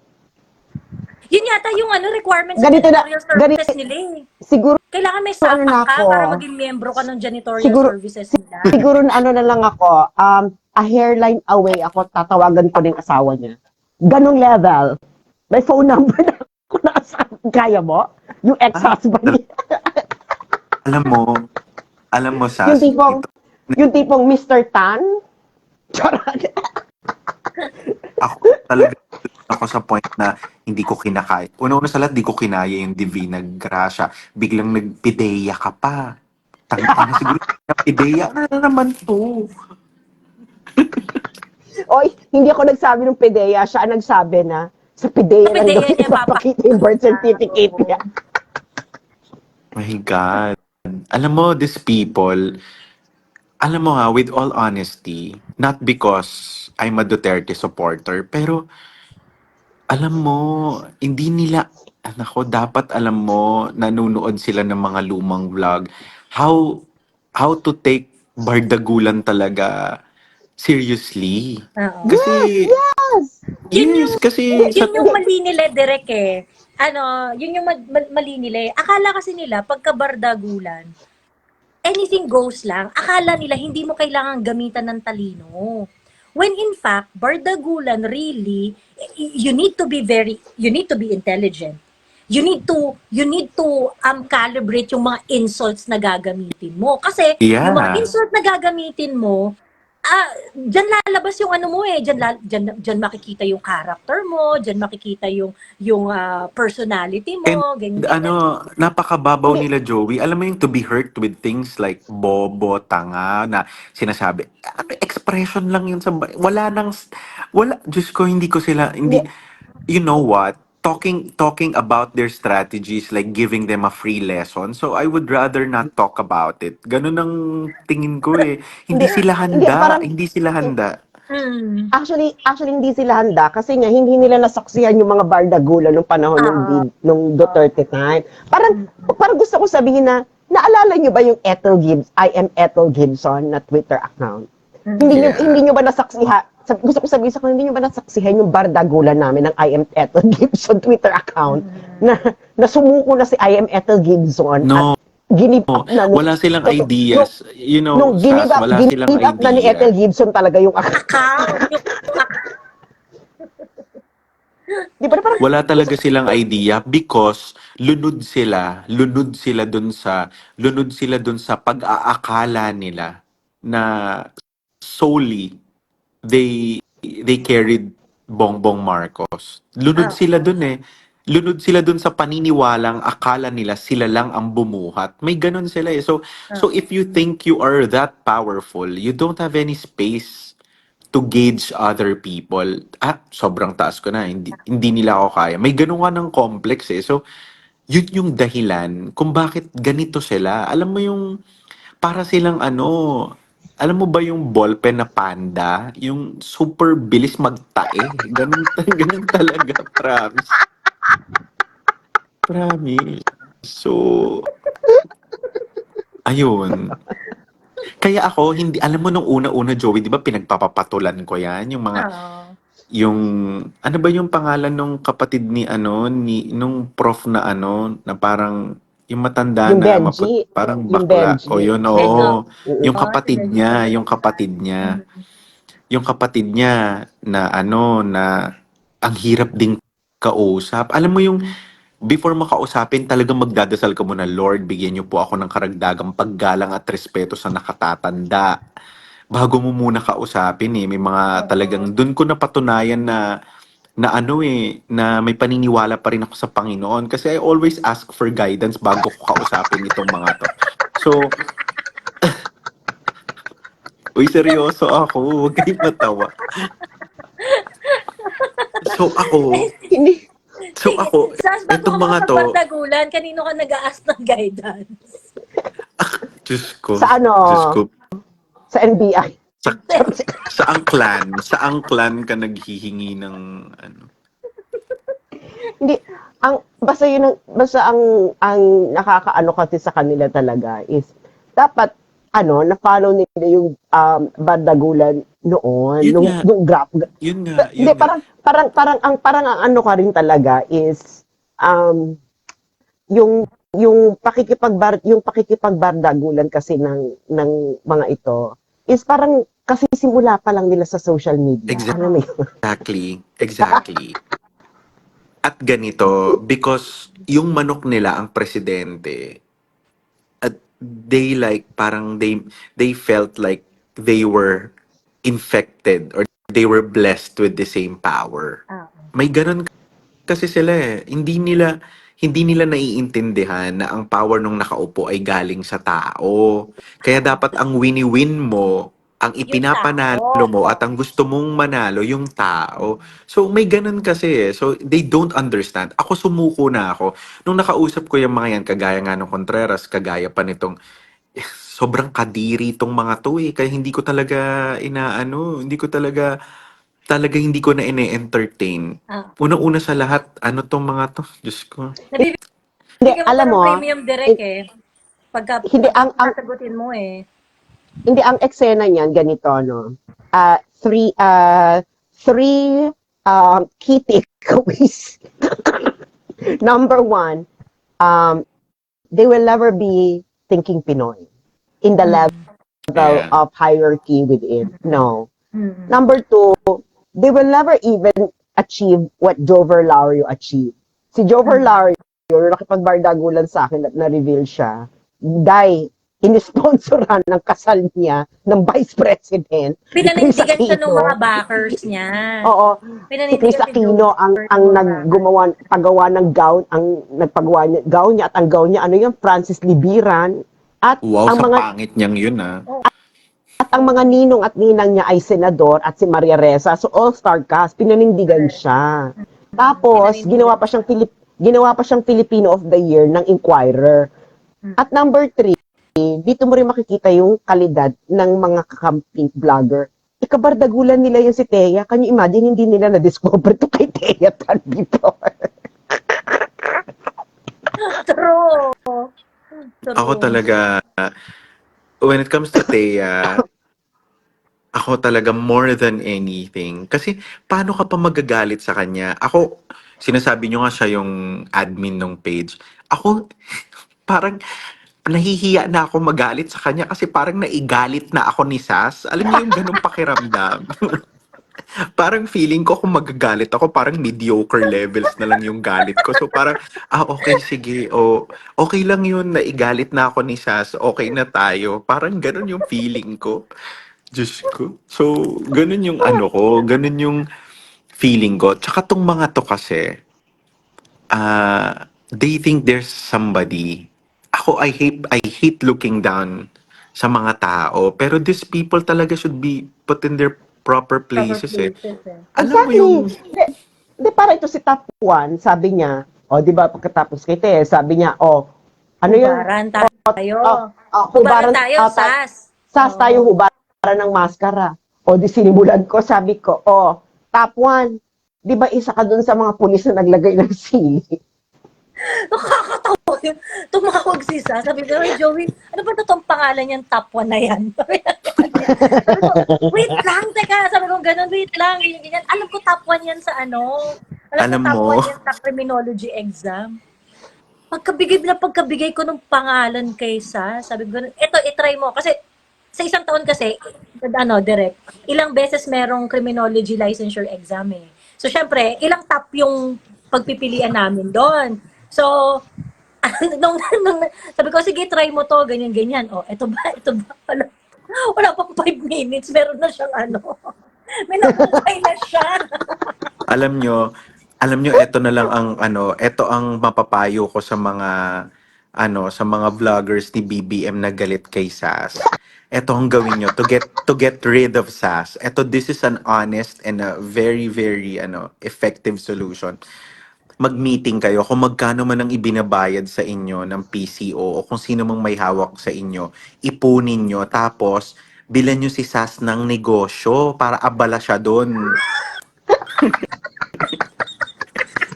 Speaker 3: Yun yata yung requirements sa
Speaker 2: ganito na,
Speaker 3: janitorial services nila eh.
Speaker 2: siguro,
Speaker 3: Kailangan may
Speaker 2: ano na
Speaker 3: sapak ka
Speaker 2: ako,
Speaker 3: para maging miyembro ka ng janitorial
Speaker 2: siguro,
Speaker 3: services nila.
Speaker 2: siguro na ano na lang ako, a hairline away ako, tatawagan ko ng asawa niya. Ganong level. May phone number na ako na asawa. Kaya mo? Yung ex-husband niya.
Speaker 1: Alam mo, Sas,
Speaker 2: Yung tipong Mr. Tan? Charot.
Speaker 1: ako sa point na hindi ko kinakaya. Una-una sa lahat, di ko kinaya yung Divina Gracia. Biglang nagpideya ka pa. Tangina siguro, nagpideya na naman to.
Speaker 2: Oy, hindi ako nagsabi ng PDEA. Siya ang nagsabi na sa PDEA lang daw
Speaker 3: PDEA niya
Speaker 2: ipapakita yung birth certificate niya.
Speaker 1: My God. Alam mo, these people, alam mo ha, with all honesty, not because I'm a Duterte supporter, pero alam mo, hindi nila, nako, dapat alam mo, nanonood sila ng mga lumang vlog, how how to take bardagulan talaga seriously.
Speaker 3: Oo.
Speaker 1: Kasi,
Speaker 2: Yes!
Speaker 3: Yun yung,
Speaker 1: kasi sa
Speaker 3: yun yung mali nila, Direk eh. Yun yung mali nila eh. Akala kasi nila, pagka bardagulan, anything goes lang. Akala nila, hindi mo kailangan gamitan ng talino. When in fact, bardagulan really, you need to be intelligent. You need to calibrate yung mga insults na gagamitin mo. Kasi yung mga
Speaker 1: yeah.
Speaker 3: insult na gagamitin mo, diyan lalabas yung mo eh. Diyan makikita yung character mo, diyan makikita yung personality mo,
Speaker 1: And
Speaker 3: ganyan.
Speaker 1: napakababaw nila, Joey. Alam mo yung to be hurt with things like bobo, tanga, na sinasabi. Expression lang yun wala, Diyos ko, hindi ko sila, hindi, you know what? Talking about their strategies, like giving them a free lesson. So I would rather not talk about it. Ganun ang tingin ko eh. Hindi sila handa.
Speaker 2: parang-
Speaker 1: Hindi sila handa.
Speaker 3: Mm.
Speaker 2: Actually, hindi sila handa kasi nga hindi nila nasaksihan yung mga bardagulan nung panahon nung Duterte time. Parang gusto ko sabihin na, naalala nyo ba yung I am Ethel Gibson na Twitter account?
Speaker 1: Yeah.
Speaker 2: Hindi nyo ba nasaksihan? Gusto ko sabihin sa kanila, hindi nyo ba nasaksihan yung bardagulan namin ng I am Ethel Gibson Twitter account na sumuko na si I am Ethel Gibson
Speaker 1: No.
Speaker 2: at ginip up na
Speaker 1: Wala silang ideas. You know,
Speaker 2: nung ginip
Speaker 1: Sas,
Speaker 2: up,
Speaker 1: wala silang
Speaker 2: ginip up na ni
Speaker 1: idea.
Speaker 2: Ethel Gibson talaga yung account. Di ba parang
Speaker 1: Wala talaga silang idea because lunod sila dun sa pag-aakala nila na solely they carried Bongbong Marcos. Lunod sila dun sa paniniwalang akala nila sila lang ang bumuhat. May ganun sila eh. So if you think you are that powerful, you don't have any space to gauge other people. Sobrang taas ko na. Hindi nila ako kaya. May ganun nga ng complex eh. So, yun yung dahilan kung bakit ganito sila. Alam mo yung, para silang alam mo ba yung ballpen na panda? Yung super bilis magtae. Ganun talaga, promise. Promise. So, ayun. Kaya ako, hindi, alam mo nung una-una, Joey, di ba pinagpapapatulan ko yan? Yung mga, yung, ano ba yung pangalan nung kapatid nung prof na na parang, yung matanda
Speaker 2: Yung
Speaker 1: na,
Speaker 2: Benji.
Speaker 1: parang
Speaker 2: Yung
Speaker 1: bakla.
Speaker 2: Benji.
Speaker 1: O yun,
Speaker 3: Benji.
Speaker 1: oo. Yung
Speaker 3: Oo,
Speaker 1: kapatid
Speaker 3: si
Speaker 1: niya,
Speaker 3: Benji.
Speaker 1: yung kapatid niya. Yung kapatid niya na na ang hirap ding kausap. Alam mo yung, before makausapin, talagang magdadasal ka muna, Lord, bigyan niyo po ako ng karagdagang paggalang at respeto sa nakatatanda. Bago mo muna kausapin eh. May mga talagang, dun ko napatunayan na may paniniwala pa rin ako sa Panginoon. Kasi I always ask for guidance bago ko kausapin itong mga to. So, uy, seryoso ako. Huwag kayong matawa. So, ako,
Speaker 2: Hindi.
Speaker 1: So ako,
Speaker 3: Sas, bago ka
Speaker 1: etong mga to,
Speaker 3: makapagbardagulan, kanino ka nag-ask ng guidance?
Speaker 1: Diyos ko,
Speaker 2: Sa ano,
Speaker 1: Diyos ko,
Speaker 2: sa NBI.
Speaker 1: sa, sa ang clan ka naghihingi ng ano.
Speaker 2: Hindi, basta yun basta ang nakakaano kasi sa kanila talaga is dapat na-follow nila yung bardagulan noon
Speaker 1: Yun nga,
Speaker 2: nung graph.
Speaker 1: yun nga,
Speaker 2: Hindi,
Speaker 1: yun nga.
Speaker 2: parang ang ano ka rin talaga is yung pakikipagbardagulan kasi ng mga ito is parang kasi simula pa lang nila sa social media. Ano mo yun?
Speaker 1: Exactly. At ganito, because yung manok nila ang presidente, at they felt like they were infected or they were blessed with the same power.
Speaker 3: Ah.
Speaker 1: May ganun kasi sila eh. Hindi nila naiintindihan na ang power nung nakaupo ay galing sa tao. Kaya dapat ang wini-win mo, ang
Speaker 3: Yung
Speaker 1: ipinapanalo
Speaker 3: tao.
Speaker 1: mo at ang gusto mong manalo yung tao. So may ganun kasi eh. So they don't understand. Ako sumuko na ako. Nung nakausap ko yung mga yan, kagaya nga ng Contreras, kagaya pa nitong sobrang kadiri tong mga to eh. Kaya hindi ko talaga hindi ko na ine-entertain.
Speaker 3: Ah.
Speaker 1: Unang-una sa lahat, ano tong mga to? Diyos ko.
Speaker 2: Hindi,
Speaker 3: Bigyan mo
Speaker 2: alam
Speaker 3: pa ng
Speaker 2: mo,
Speaker 3: premium direct eh.
Speaker 2: hindi ang
Speaker 3: Sasagutin mo eh.
Speaker 2: hindi ang eksena niyan ganito no. Three key takeaways. Number one, they will never be thinking Pinoy in the level
Speaker 1: Yeah.
Speaker 2: of hierarchy within. No.
Speaker 3: Mm.
Speaker 2: Number two, they will never even achieve what Joe Verlario achieved. Si Joe Verlario, nakipagbardagulan sa akin at na-reveal siya, inisponsoran ng kasal niya ng Vice President.
Speaker 3: Pinanindigan siya ng mga backers niya.
Speaker 2: Oo. Si Chris Aquino ang paggawa ng gown, ang nagpagawa niya, gown niya at ang gown niya, ano yung Francis Libiran. At
Speaker 1: Wow,
Speaker 2: ang
Speaker 1: sa
Speaker 2: mga
Speaker 1: pangit niyang yun ah.
Speaker 2: at ang mga ninong at ninang niya ay senador at si Maria Ressa. So all-star cast, pinanindigan siya. Tapos ginawa pa siyang Filipino of the Year ng Inquirer. At number 3, dito mo rin makikita yung kalidad ng mga kakampi vlogger. Ikabardagulan nila yung si Thea. Can you imagine, hindi nila na-discover to kay Thea tan before.
Speaker 3: True.
Speaker 1: Ako talaga, when it comes to Thea, ako talaga more than anything. Kasi paano ka pa magagalit sa kanya? Ako, sinasabi nyo nga siya yung admin ng page. Ako, parang nahihiya na ako magalit sa kanya kasi parang naigalit na ako ni Sas. Alam niyo yung ganung pakiramdam? Parang feeling ko kung magagalit ako, parang mediocre levels na lang yung galit ko. So parang, okay, sige. Okay lang yun, naigalit na ako ni Sas. Okay na tayo. Parang ganun yung feeling ko. Diyos ko. So, ganun yung ano ko. Ganun yung feeling ko. Tsaka tong mga to kasi, they think there's somebody. Ako, I hate looking down sa mga tao. Pero these people talaga should be put in their proper places eh. Alam mo yung...
Speaker 2: Di para ito si Top 1, sabi niya, di ba pagkatapos kay Thea, sabi niya, ano yung...
Speaker 3: Hubaran tayo.
Speaker 2: Hubaran
Speaker 3: tayo, Sas.
Speaker 2: Sas tayo, hubaran ng maskara. Di sinimulan ko, sabi ko, Top 1, di ba isa ka dun sa mga pulis na naglagay ng sili?
Speaker 3: Nakakatawa yun. Tumawag si Sas. Sabi ko, hey, Joey, ano ba itong pangalan niyang top 1 na yan? Sabi ko, wait lang, teka. Sabi ko, ganun, wait lang. Ganyan. Alam ko top 1 yan sa ano.
Speaker 1: Alam
Speaker 3: ko top
Speaker 1: mo?
Speaker 3: 1 yan sa criminology exam. Pagkabigay ko ng pangalan kay Sas, sabi ko, ito, itry mo. Kasi sa isang taon kasi, direct, ilang beses merong criminology licensure exam eh. So, syempre, ilang top yung pagpipilian namin doon. So, sabi ko, sige, try mo to, ganyan. Ito ba? Wala pang 5 minutes, meron na siyang may nabuhay na siya.
Speaker 1: Alam nyo, ito na lang ito ang mapapayo ko sa mga vloggers ni BBM na galit kay Sas. Ito ang gawin nyo to get rid of Sas. This is an honest and a very, very, effective solution. mag-meeting kayo kung magkano man ang ibinabayad sa inyo ng PCO o kung sino mang may hawak sa inyo, ipunin nyo. Tapos, bilan nyo si Sas ng negosyo para abala siya doon.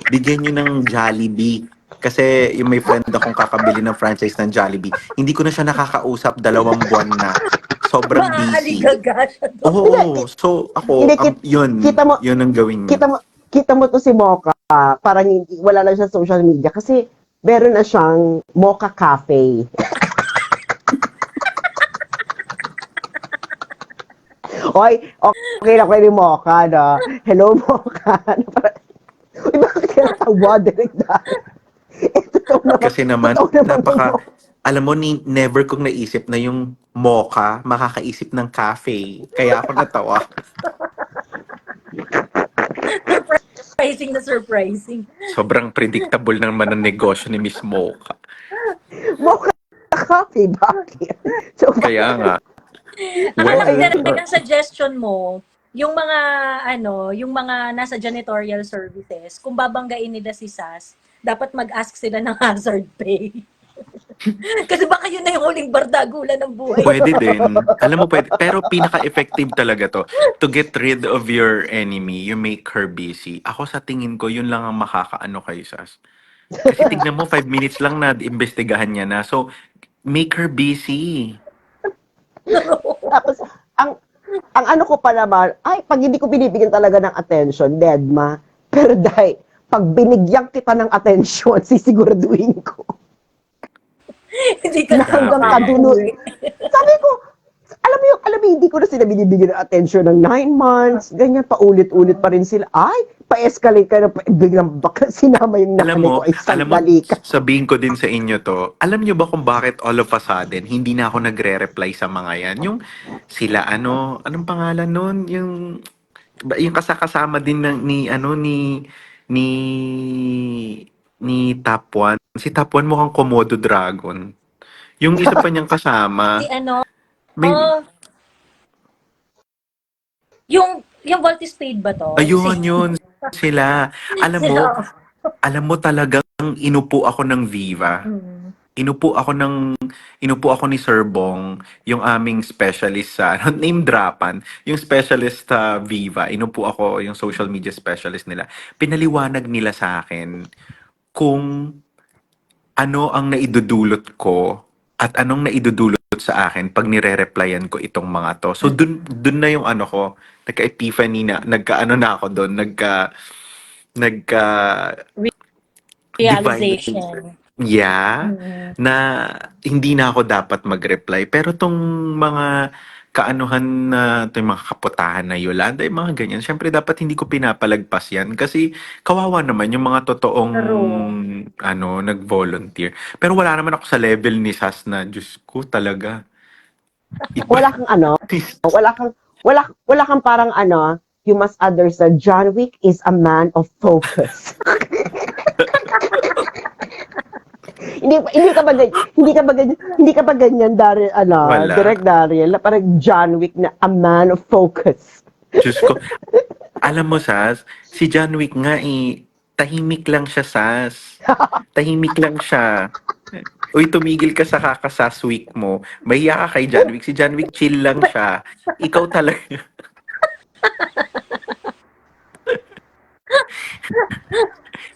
Speaker 1: Bigyan nyo ng Jollibee. Kasi yung may friend akong kakabili ng franchise ng Jollibee, hindi ko na siya nakakausap 2 buwan na. Sobrang busy.
Speaker 3: Maaaligaga siya doon.
Speaker 1: Oo, so ako,
Speaker 2: Hindi,
Speaker 1: yun,
Speaker 2: kita mo-
Speaker 1: yun ang gawin niya.
Speaker 2: Kita mo to si Mocha, parang wala na siya social media kasi meron na siyang Mocha Cafe. Oy, okay na kayo ni Mocha, no? Hello, Mocha. Uy, bakit ka natawa, Direk Dari?
Speaker 1: Kasi naman, alam mo, never kong naisip na yung Mocha makakaisip ng cafe. Kaya ako natawa.
Speaker 3: Surprising na surprising.
Speaker 1: Sobrang predictable naman ang negosyo ni Miss Mocha.
Speaker 2: Mocha Cafe, bakit? So,
Speaker 1: Kaya nga.
Speaker 3: Akala ko
Speaker 1: Well,
Speaker 3: ang suggestion mo, yung mga yung mga nasa janitorial services, kung babanggain nila si Sas, dapat mag-ask sila ng hazard pay. Kasi baka yun na yung huling bardagulan ng buhay.
Speaker 1: pwede din. Alam mo, pwede. Pero pinaka-effective talaga to. To get rid of your enemy, you make her busy. Ako sa tingin ko, yun lang ang makakaano kay Sas. Kasi tignan mo, 5 minutes lang na imbestigahan niya na. So, make her busy.
Speaker 2: Tapos, ang ano ko pa naman, ay, pag hindi ko binibigyan talaga ng attention, deadma. Pero dahil, pag binigyan kita ng attention, sisiguraduhin ko.
Speaker 3: Hindi ka
Speaker 2: Na hanggang kadulo. Sabi ko, alam mo, hindi ko na sila binibigyan ng attention ng 9 months, ganyan, paulit-ulit pa rin sila. Ay, pa-escalate ka na, biglang baka sinama yung
Speaker 1: Alam mo,
Speaker 2: nanay ko, ay sandali ka.
Speaker 1: sabihin ko din sa inyo to, alam nyo ba kung bakit all of a sudden, hindi na ako nagre-reply sa mga yan? Yung sila, anong pangalan nun? Yung kasama din ni, ni Top 1. Si Top 1 mukhang Komodo Dragon. Yung isa pa niyang kasama,
Speaker 3: Si
Speaker 1: may,
Speaker 3: yung Voltis Spade ba to?
Speaker 1: yun, sila.
Speaker 3: Sila.
Speaker 1: Alam mo talagang inupo ako ng Viva. Inupo ako ni Sir Bong, yung aming specialist sa name dropan, yung specialist sa Viva. Inupo ako yung social media specialist nila. Pinaliwanag nila sa akin kung ano ang naidudulot ko at anong naidudulot sa akin pag nire-replyan ko itong mga to. So dun na yung ano ko, nagka-epiphany na, nagka-ano na ako doon, nagka
Speaker 3: Realization.
Speaker 1: Yeah, na hindi na ako dapat mag-reply. Pero tong mga kaanuhan na, itong mga kaputahan na Yolanda, yung mga ganyan, syempre dapat hindi ko pinapalagpas yan. Kasi kawawa naman yung mga totoong, nag-volunteer. Pero wala naman ako sa level ni Sas na, Diyos ko talaga.
Speaker 2: Wala kang wala kang parang you must understand, John Wick is a man of focus. hindi ka ba ganyan Daryl,
Speaker 1: Wala.
Speaker 2: Direct Daryl, parang John Wick na a man of focus.
Speaker 1: Diyos ko. Alam mo, Sas, si John Wick nga tahimik lang siya, Sas. Tahimik lang siya. Uy, tumigil ka sa kakasas week mo. Mahiya ka kay John Wick. Si John Wick, chill lang siya. Ikaw talaga.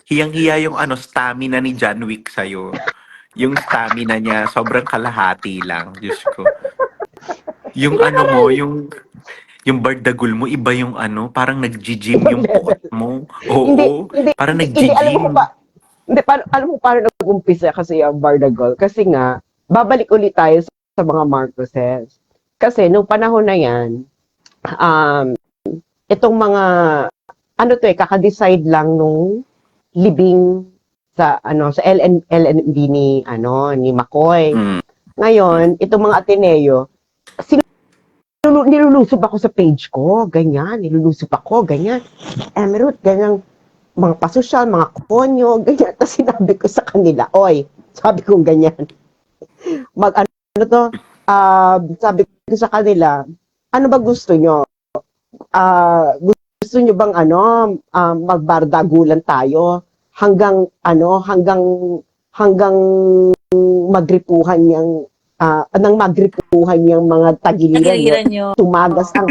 Speaker 1: Hiyang-hiya yung stamina ni John Wick sa'yo. Yung stamina niya, sobrang kalahati lang. Diyos ko. Yung yung bardagul mo, iba yung parang nag-gym yung puot mo. Oo, parang nag-gym.
Speaker 2: Alam mo paano nag-umpisa kasi ang Bardagol? Kasi nga, babalik ulit tayo sa mga Marcoses. Kasi nung panahon na yan, itong mga, kaka-decide lang nung libing sa LNB ni McCoy. Ngayon, itong mga Ateneo, nilulusob ako sa page ko, ganyan, Emerald, ganyan, mga pasosyal, mga konyo, ganyan. Tapos sinabi ko sa kanila, sabi ko ganyan, sabi ko sa kanila, ano ba gusto nyo? Gusto nyo bang magbardagulan tayo hanggang magripuhan niyang nang magripuhan niyang mga tagiliran niya,
Speaker 3: Tagiliran nyo.
Speaker 2: tumagas ang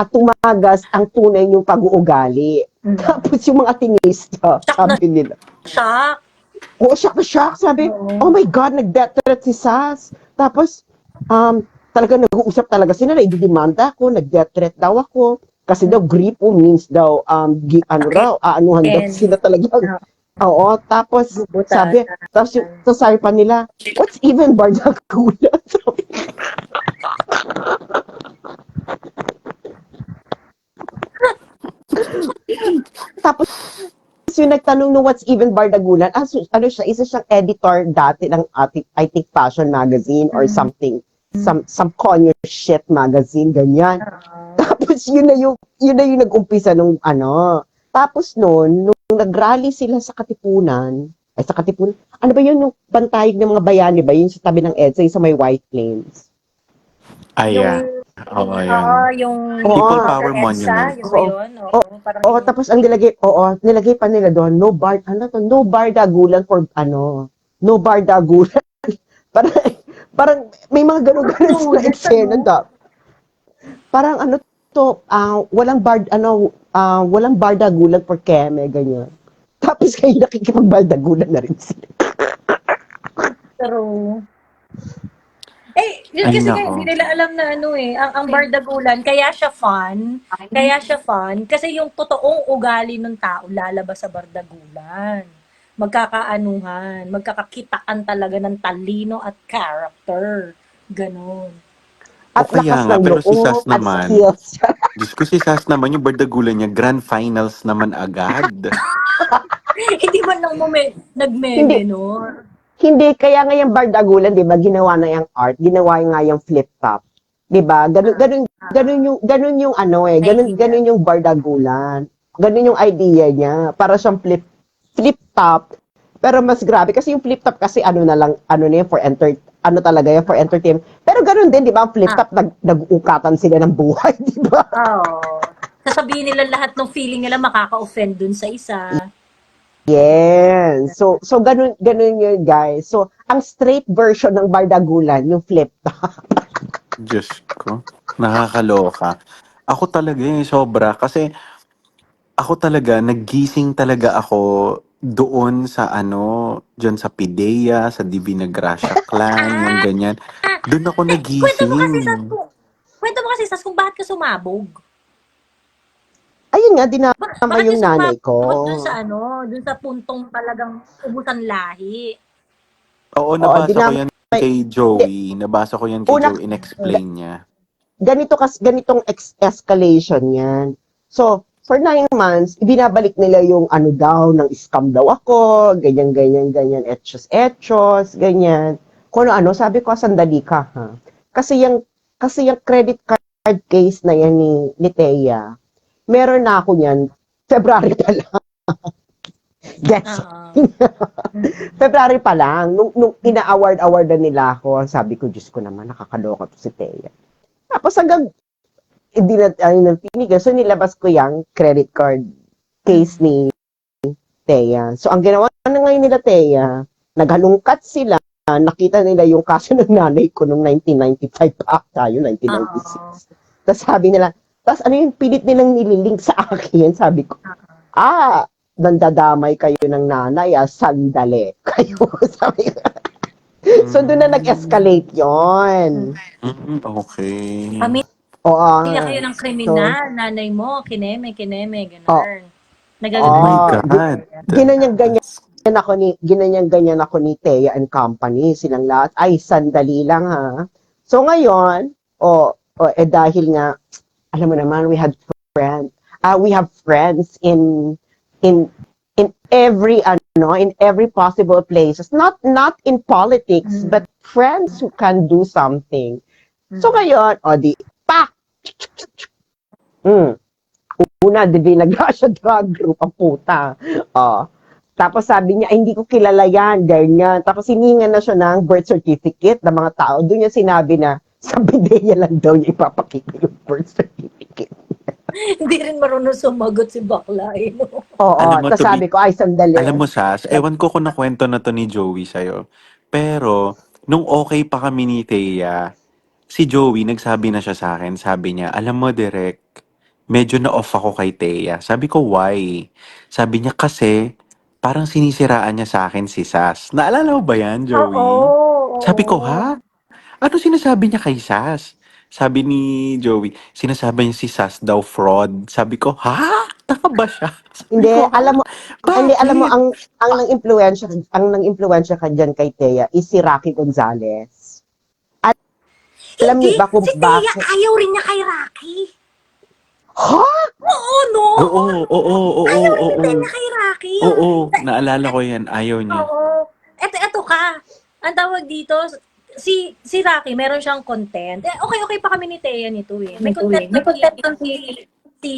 Speaker 2: tumagas ang tunay niyong pag-uugali. Tapos yung mga atinista, sabi nila,
Speaker 3: Shock.
Speaker 2: shock, sabi,
Speaker 3: Oo.
Speaker 2: oh my God, nag-death threat si Sas. Tapos, talaga nag-uusap talaga sila, ididimanda ako, nag-death threat daw ako. Kasi daw, gripo means daw, aanuhan daw sila talaga. Oo, tapos,
Speaker 3: Gubutan.
Speaker 2: sabi pa nila, what's even Bardagulan? Tapos, yung nagtanong no what's even Bardagulan, ano siya, isa siyang editor dati ng I think fashion magazine or something, some conyo shit magazine, ganyan. Tapos yun na yung nag-umpisa nung Tapos nung nag-rally sila sa Katipunan, ano ba yun yung bantayog ng mga bayani ba? Yun sa tabi ng EDSA, sa may White Plains.
Speaker 1: Ayan. Oo, yan.
Speaker 3: yung
Speaker 1: People
Speaker 2: Oo.
Speaker 1: Power Monument.
Speaker 3: Yung ba yun? Oo, parang
Speaker 2: Oo, tapos ang nilagay pa nila doon, no Bardagulan for no Bardagulan. parang may mga ganun-ganun sila eksena da. Parang walang Bardagulan for Keme, ganyan. Tapos kayo nakikipag-Bardagulan na rin sila.
Speaker 3: True. Yun
Speaker 1: Ay,
Speaker 3: kasi
Speaker 1: nako.
Speaker 3: hindi nila alam na ang Bardagulan, kaya siya fun, kasi yung totoong ugali ng tao lalabas sa Bardagulan. Magkakaanuhan, magkakakitaan talaga ng talino at character. Ganon.
Speaker 2: At
Speaker 1: O kaya
Speaker 2: lakas
Speaker 1: nga,
Speaker 2: ng
Speaker 1: pero si
Speaker 2: loob
Speaker 1: Sas
Speaker 2: at
Speaker 1: naman,
Speaker 2: skills.
Speaker 1: Diyos ko si Sas naman, yung Bardagulan niya, grand finals naman agad.
Speaker 3: Hindi man lang nagmeme,
Speaker 2: Hindi.
Speaker 3: no?
Speaker 2: Hindi, kaya nga yung Bardagulan, di ba, ginawa na yung art, ginawa nga yung flip-top. Di ba? Ganun yung ganun yung Bardagulan. Ganun yung idea niya. Para siyang flip-top. Pero mas grabe, kasi yung flip-top kasi talaga yan, for entertainment. Pero ganun din, di ba, ang flip-top, nag-uukatan sila ng buhay, di ba?
Speaker 3: Oo. Sasabihin nila lahat ng feeling nila makaka-offend dun sa isa.
Speaker 2: Yes. So ganun yun, guys. So, ang straight version ng Bardagulan, yung flip top.
Speaker 1: Diyos ko. Nakakaloka. Ako talaga sobra. Kasi ako talaga, naggising talaga ako doon sa dyan sa Pidea, sa Divina Gracia Clan, yung ganyan. Doon ako
Speaker 3: Kwento mo kasi
Speaker 1: nagising.
Speaker 3: kung bakit ka sumabog.
Speaker 2: Ayun nga, dinama
Speaker 3: Bakit
Speaker 2: yung
Speaker 3: ka
Speaker 2: nanay ko.
Speaker 3: sumabog dun sa puntong talagang ubusan lahi.
Speaker 1: Oo,
Speaker 2: Oo,
Speaker 1: nabasa ko
Speaker 2: dinama.
Speaker 1: yan kay Joey. Nabasa ko yan kay
Speaker 2: Una,
Speaker 1: Joey. In-explain niya.
Speaker 2: ganitong escalation yan. So, for 9 months, ibinabalik nila yung ng scam daw ako, ganyan, etchos, ganyan. Kung ano, sabi ko, sandali ka, ha? Kasi yung credit card case na yan ni Thea, meron na ako yan, February pa lang. Yes. February pa lang, nung ina-award na nila ako, sabi ko, Diyos ko naman, nakakaloka to si Thea. Tapos hanggang, hindi na pinigil. So, nilabas ko yung credit card case ni Thea. So, ang ginawa na ngayon nila Thea, naghalungkat sila, nakita nila yung kaso ng nanay ko noong 1995 pa tayo, 1996. Tapos sabi nila, tapos ano yung pilit nilang nililink sa akin? Sabi ko, nandadamay kayo ng nanay, sandali kayo. Sabi ko. So, doon na nag-escalate yon.
Speaker 1: Okay.
Speaker 2: Oo.
Speaker 3: Hindi na kayo ng kriminal, nanay mo, kineme, gano'n.
Speaker 1: Oh my God.
Speaker 2: Ganyan ako ni Thea and Company. Silang lahat, ay, sandali lang ha. So, ngayon, dahil nga, alam mo naman, we have friends in every possible places, not in politics, but friends who can do something. So ngayon, pak. Una, Divina Gracia Drug Group, ang puta. Tapos sabi niya, hindi ko kilala yan, ganyan. Tapos hiningan na siya ng birth certificate ng mga tao. Doon niya sinabi na, sa bideya lang daw niya ipapakita yung birth certificate.
Speaker 3: Hindi rin marunong sumagot si bakla, no?
Speaker 2: Oo,
Speaker 1: Alam mo,
Speaker 2: tapos sabi ko, ay, sandali.
Speaker 1: alam mo, Sas, ewan ko kung nakwento na to ni Joey sa'yo. Pero, nung okay pa kami ni Thea, si Joey, nagsabi na siya sa akin, sabi niya, alam mo, Direk, medyo na-off ako kay Thea. Sabi ko, why? Sabi niya, kasi, parang sinisiraan niya sa akin si Sas. Naalala mo ba yan,
Speaker 3: Oo,
Speaker 1: Joey? Sabi ko,
Speaker 3: oo.
Speaker 1: ha? Ano sinasabi niya kay Sas? Sabi ni Joey, sinasabi niya si Sas daw fraud. Sabi ko, ha? Taka ba siya? Sabi
Speaker 2: Hindi,
Speaker 1: ko, ha?
Speaker 2: alam mo,
Speaker 1: Bakit?
Speaker 2: ang nang-impluwensya ka dyan kay Thea is si Rocky Gonzalez. Alam
Speaker 3: Hindi,
Speaker 2: niyo ba kung
Speaker 3: si Thea
Speaker 2: bakit?
Speaker 3: ayaw rin niya kay Rocky.
Speaker 2: Ha?
Speaker 3: Oo, no?
Speaker 1: Oo, oo, oo,
Speaker 3: Ayaw rin ni
Speaker 1: oo.
Speaker 3: Thea kay Rocky.
Speaker 1: Oo, naalala ko yan. Ayaw niya.
Speaker 3: Oo. Eto ka. Ang tawag dito, si Rocky, meron siyang content. Okay pa kami ni Thea nito eh. May content
Speaker 1: eh.
Speaker 3: doon si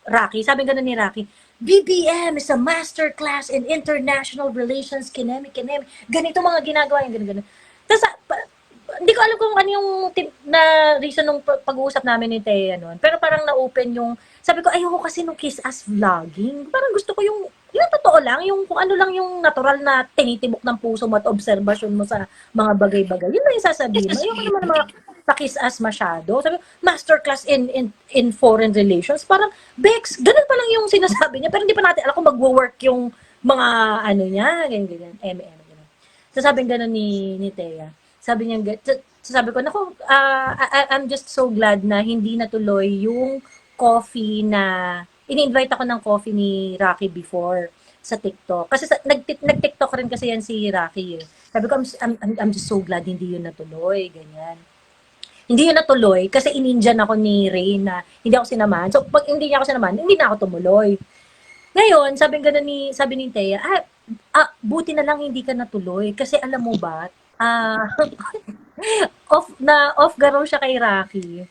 Speaker 3: Rocky. Sabi ganun ni Rocky, BBM is a masterclass in international relations, kinemi. Ganito mga ginagawa yung ganun. Tapos, hindi ko alam kung ano yung na reason nung pag-uusap namin ni Thea noon. Pero parang na-open yung, sabi ko, ayoko kasi nung kiss ass vlogging. Parang gusto ko yung totoo lang, yung kung ano lang yung natural na tinitibok ng puso mo at obserbasyon mo sa mga bagay-bagay. Yun lang yung sasabihin mo. Ayoko naman ng mga pakis as masyado. Sabi ko, masterclass in foreign relations. Parang, Bex, ganun pa lang yung sinasabi niya. Pero hindi pa natin alam kung magwo-work yung mga ano niya, ganyan. Ganyan. So sabi ganun ni Thea. Sabi niya, sabi ko, naku, I'm just so glad na hindi natuloy yung coffee na, ini-invite ako ng coffee ni Rocky before sa TikTok. Kasi nag-TikTok rin kasi yan si Rocky eh. Sabi ko, I'm just so glad hindi yun natuloy, ganyan. Hindi yun natuloy kasi in-Indian ako ni Ray na hindi ako sinaman. So, pag hindi niya ako sinaman, hindi na ako tumuloy. Ngayon, sabi ni Thea, buti na lang hindi ka natuloy kasi alam mo ba, off garaw siya kay Rocky.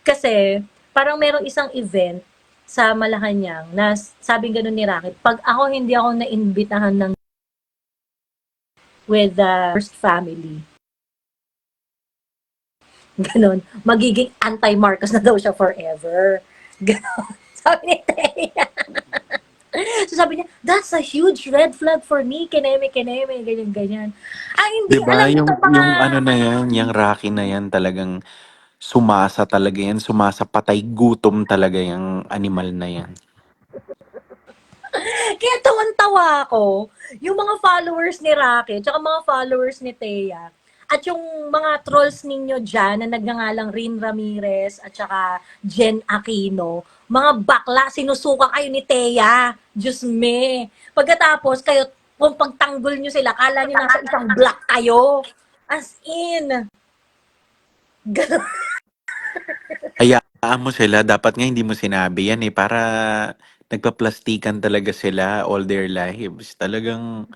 Speaker 3: Kasi parang merong isang event sa Malacanang na sabing gano'n ni Rocky, pag ako hindi ako naimbitahan ng with the first family, ganon, magiging anti-Marcos na daw siya forever. Ganon. Sabi ni Thea. So sabi niya, that's a huge red flag for me, kineme, ganyan. Hindi,
Speaker 1: 'Di ba
Speaker 3: alam niyo
Speaker 1: yung
Speaker 3: to mga,
Speaker 1: yung ano na yan, yung Rocky na yan talagang sumasa talaga yan, sumasa patay gutom talaga yung animal na yan.
Speaker 3: kaya tawan-tawa ako, yung mga followers ni Rocky, tsaka mga followers ni Thea, at yung mga trolls ninyo dyan na nagngangalang Rin Ramirez at saka Jen Aquino, mga bakla, sinusuka kayo ni Thea. Diyos me. Pagkatapos, kayo, kung pagtanggol nyo sila, kala nyo nasa isang block kayo. As in. Ganun.
Speaker 1: Hayaan mo sila, dapat nga hindi mo sinabi yan eh, para nagpaplastikan talaga sila all their lives. Talagang,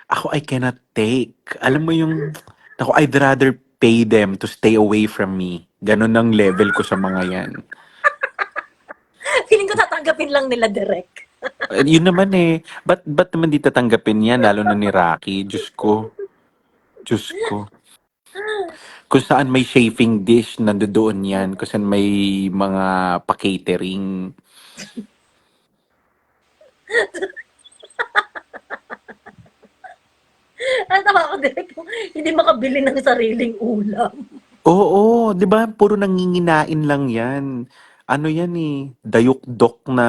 Speaker 1: ako I cannot take. Alam mo yung, ako I'd rather pay them to stay away from me. Ganon ang level ko sa mga yan.
Speaker 3: Feeling ko tatanggapin lang nila direct.
Speaker 1: Yun naman eh, ba't naman di tatanggapin yan, lalo na ni Rocky? Diyos ko, Diyos ko. Kung saan may chafing dish, nandoon yan. Kung saan may mga pa-catering.
Speaker 3: Ang tawa ko direct kung hindi makabili ng sariling ulam.
Speaker 1: Oo, 'di ba puro nanginginain lang 'yan. Ano 'yan eh, dayok-dok na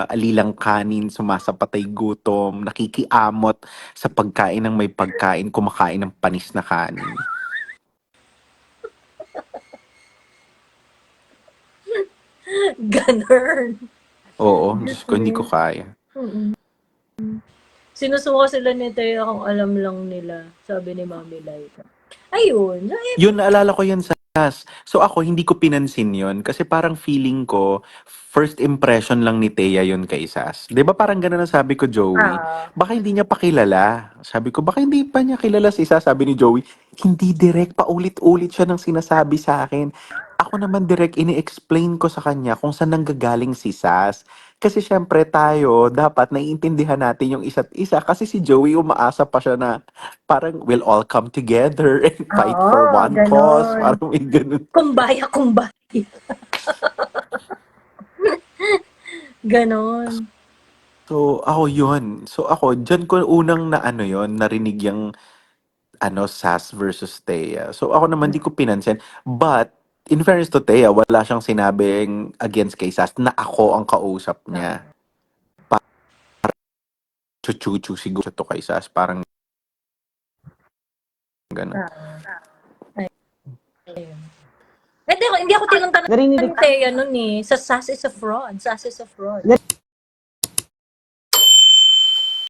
Speaker 1: alilang kanin, sumasapatay gutom, nakikiamot sa pagkain ng may pagkain, kumakain ng panis na kanin.
Speaker 3: Ganun.
Speaker 1: Oo,
Speaker 3: Diyos
Speaker 1: Diyos ko hindi ko
Speaker 3: me.
Speaker 1: kaya.
Speaker 3: Mm-mm. Sinusuka sila ni Teo kung alam lang nila, sabi ni Mami Laika. Ayun.
Speaker 1: Yun, naalala ko yan sa So ako, hindi ko pinansin yun kasi parang feeling ko, first impression lang ni Thea yun kay Sas. 'Di ba parang ganun ang sabi ko, Joey?
Speaker 3: Ah,
Speaker 1: Baka hindi niya pa kilala. Sabi ko, baka hindi pa niya kilala si Sas. Sabi ni Joey, hindi direct, paulit-ulit siya ng sinasabi sa akin. Ako naman direct, ini-explain ko sa kanya kung saan nanggagaling si Sas. Kasi syempre tayo, dapat naiintindihan natin yung isa't isa. Kasi si Joey, umaasa pa siya na parang we'll all come together and fight for
Speaker 3: oo,
Speaker 1: one cause.
Speaker 3: ganon.
Speaker 1: Parang may ganun.
Speaker 3: Kumbaya. Ganon.
Speaker 1: So, ako yun. So, ako, dyan ko unang na ano yun, narinig yung Sas versus Thea. So, ako naman di ko pinansin. But, in fairness to Thea, wala siyang sinabing against kay Sas na ako ang kausap niya. Chuchuchu siguro siya to kay Sas. Parang gano'n.
Speaker 3: Ayun. Hindi ako tinuntanan
Speaker 2: Narinig
Speaker 3: ni Thea nun eh. Sa SAS is a fraud. SAS is a fraud.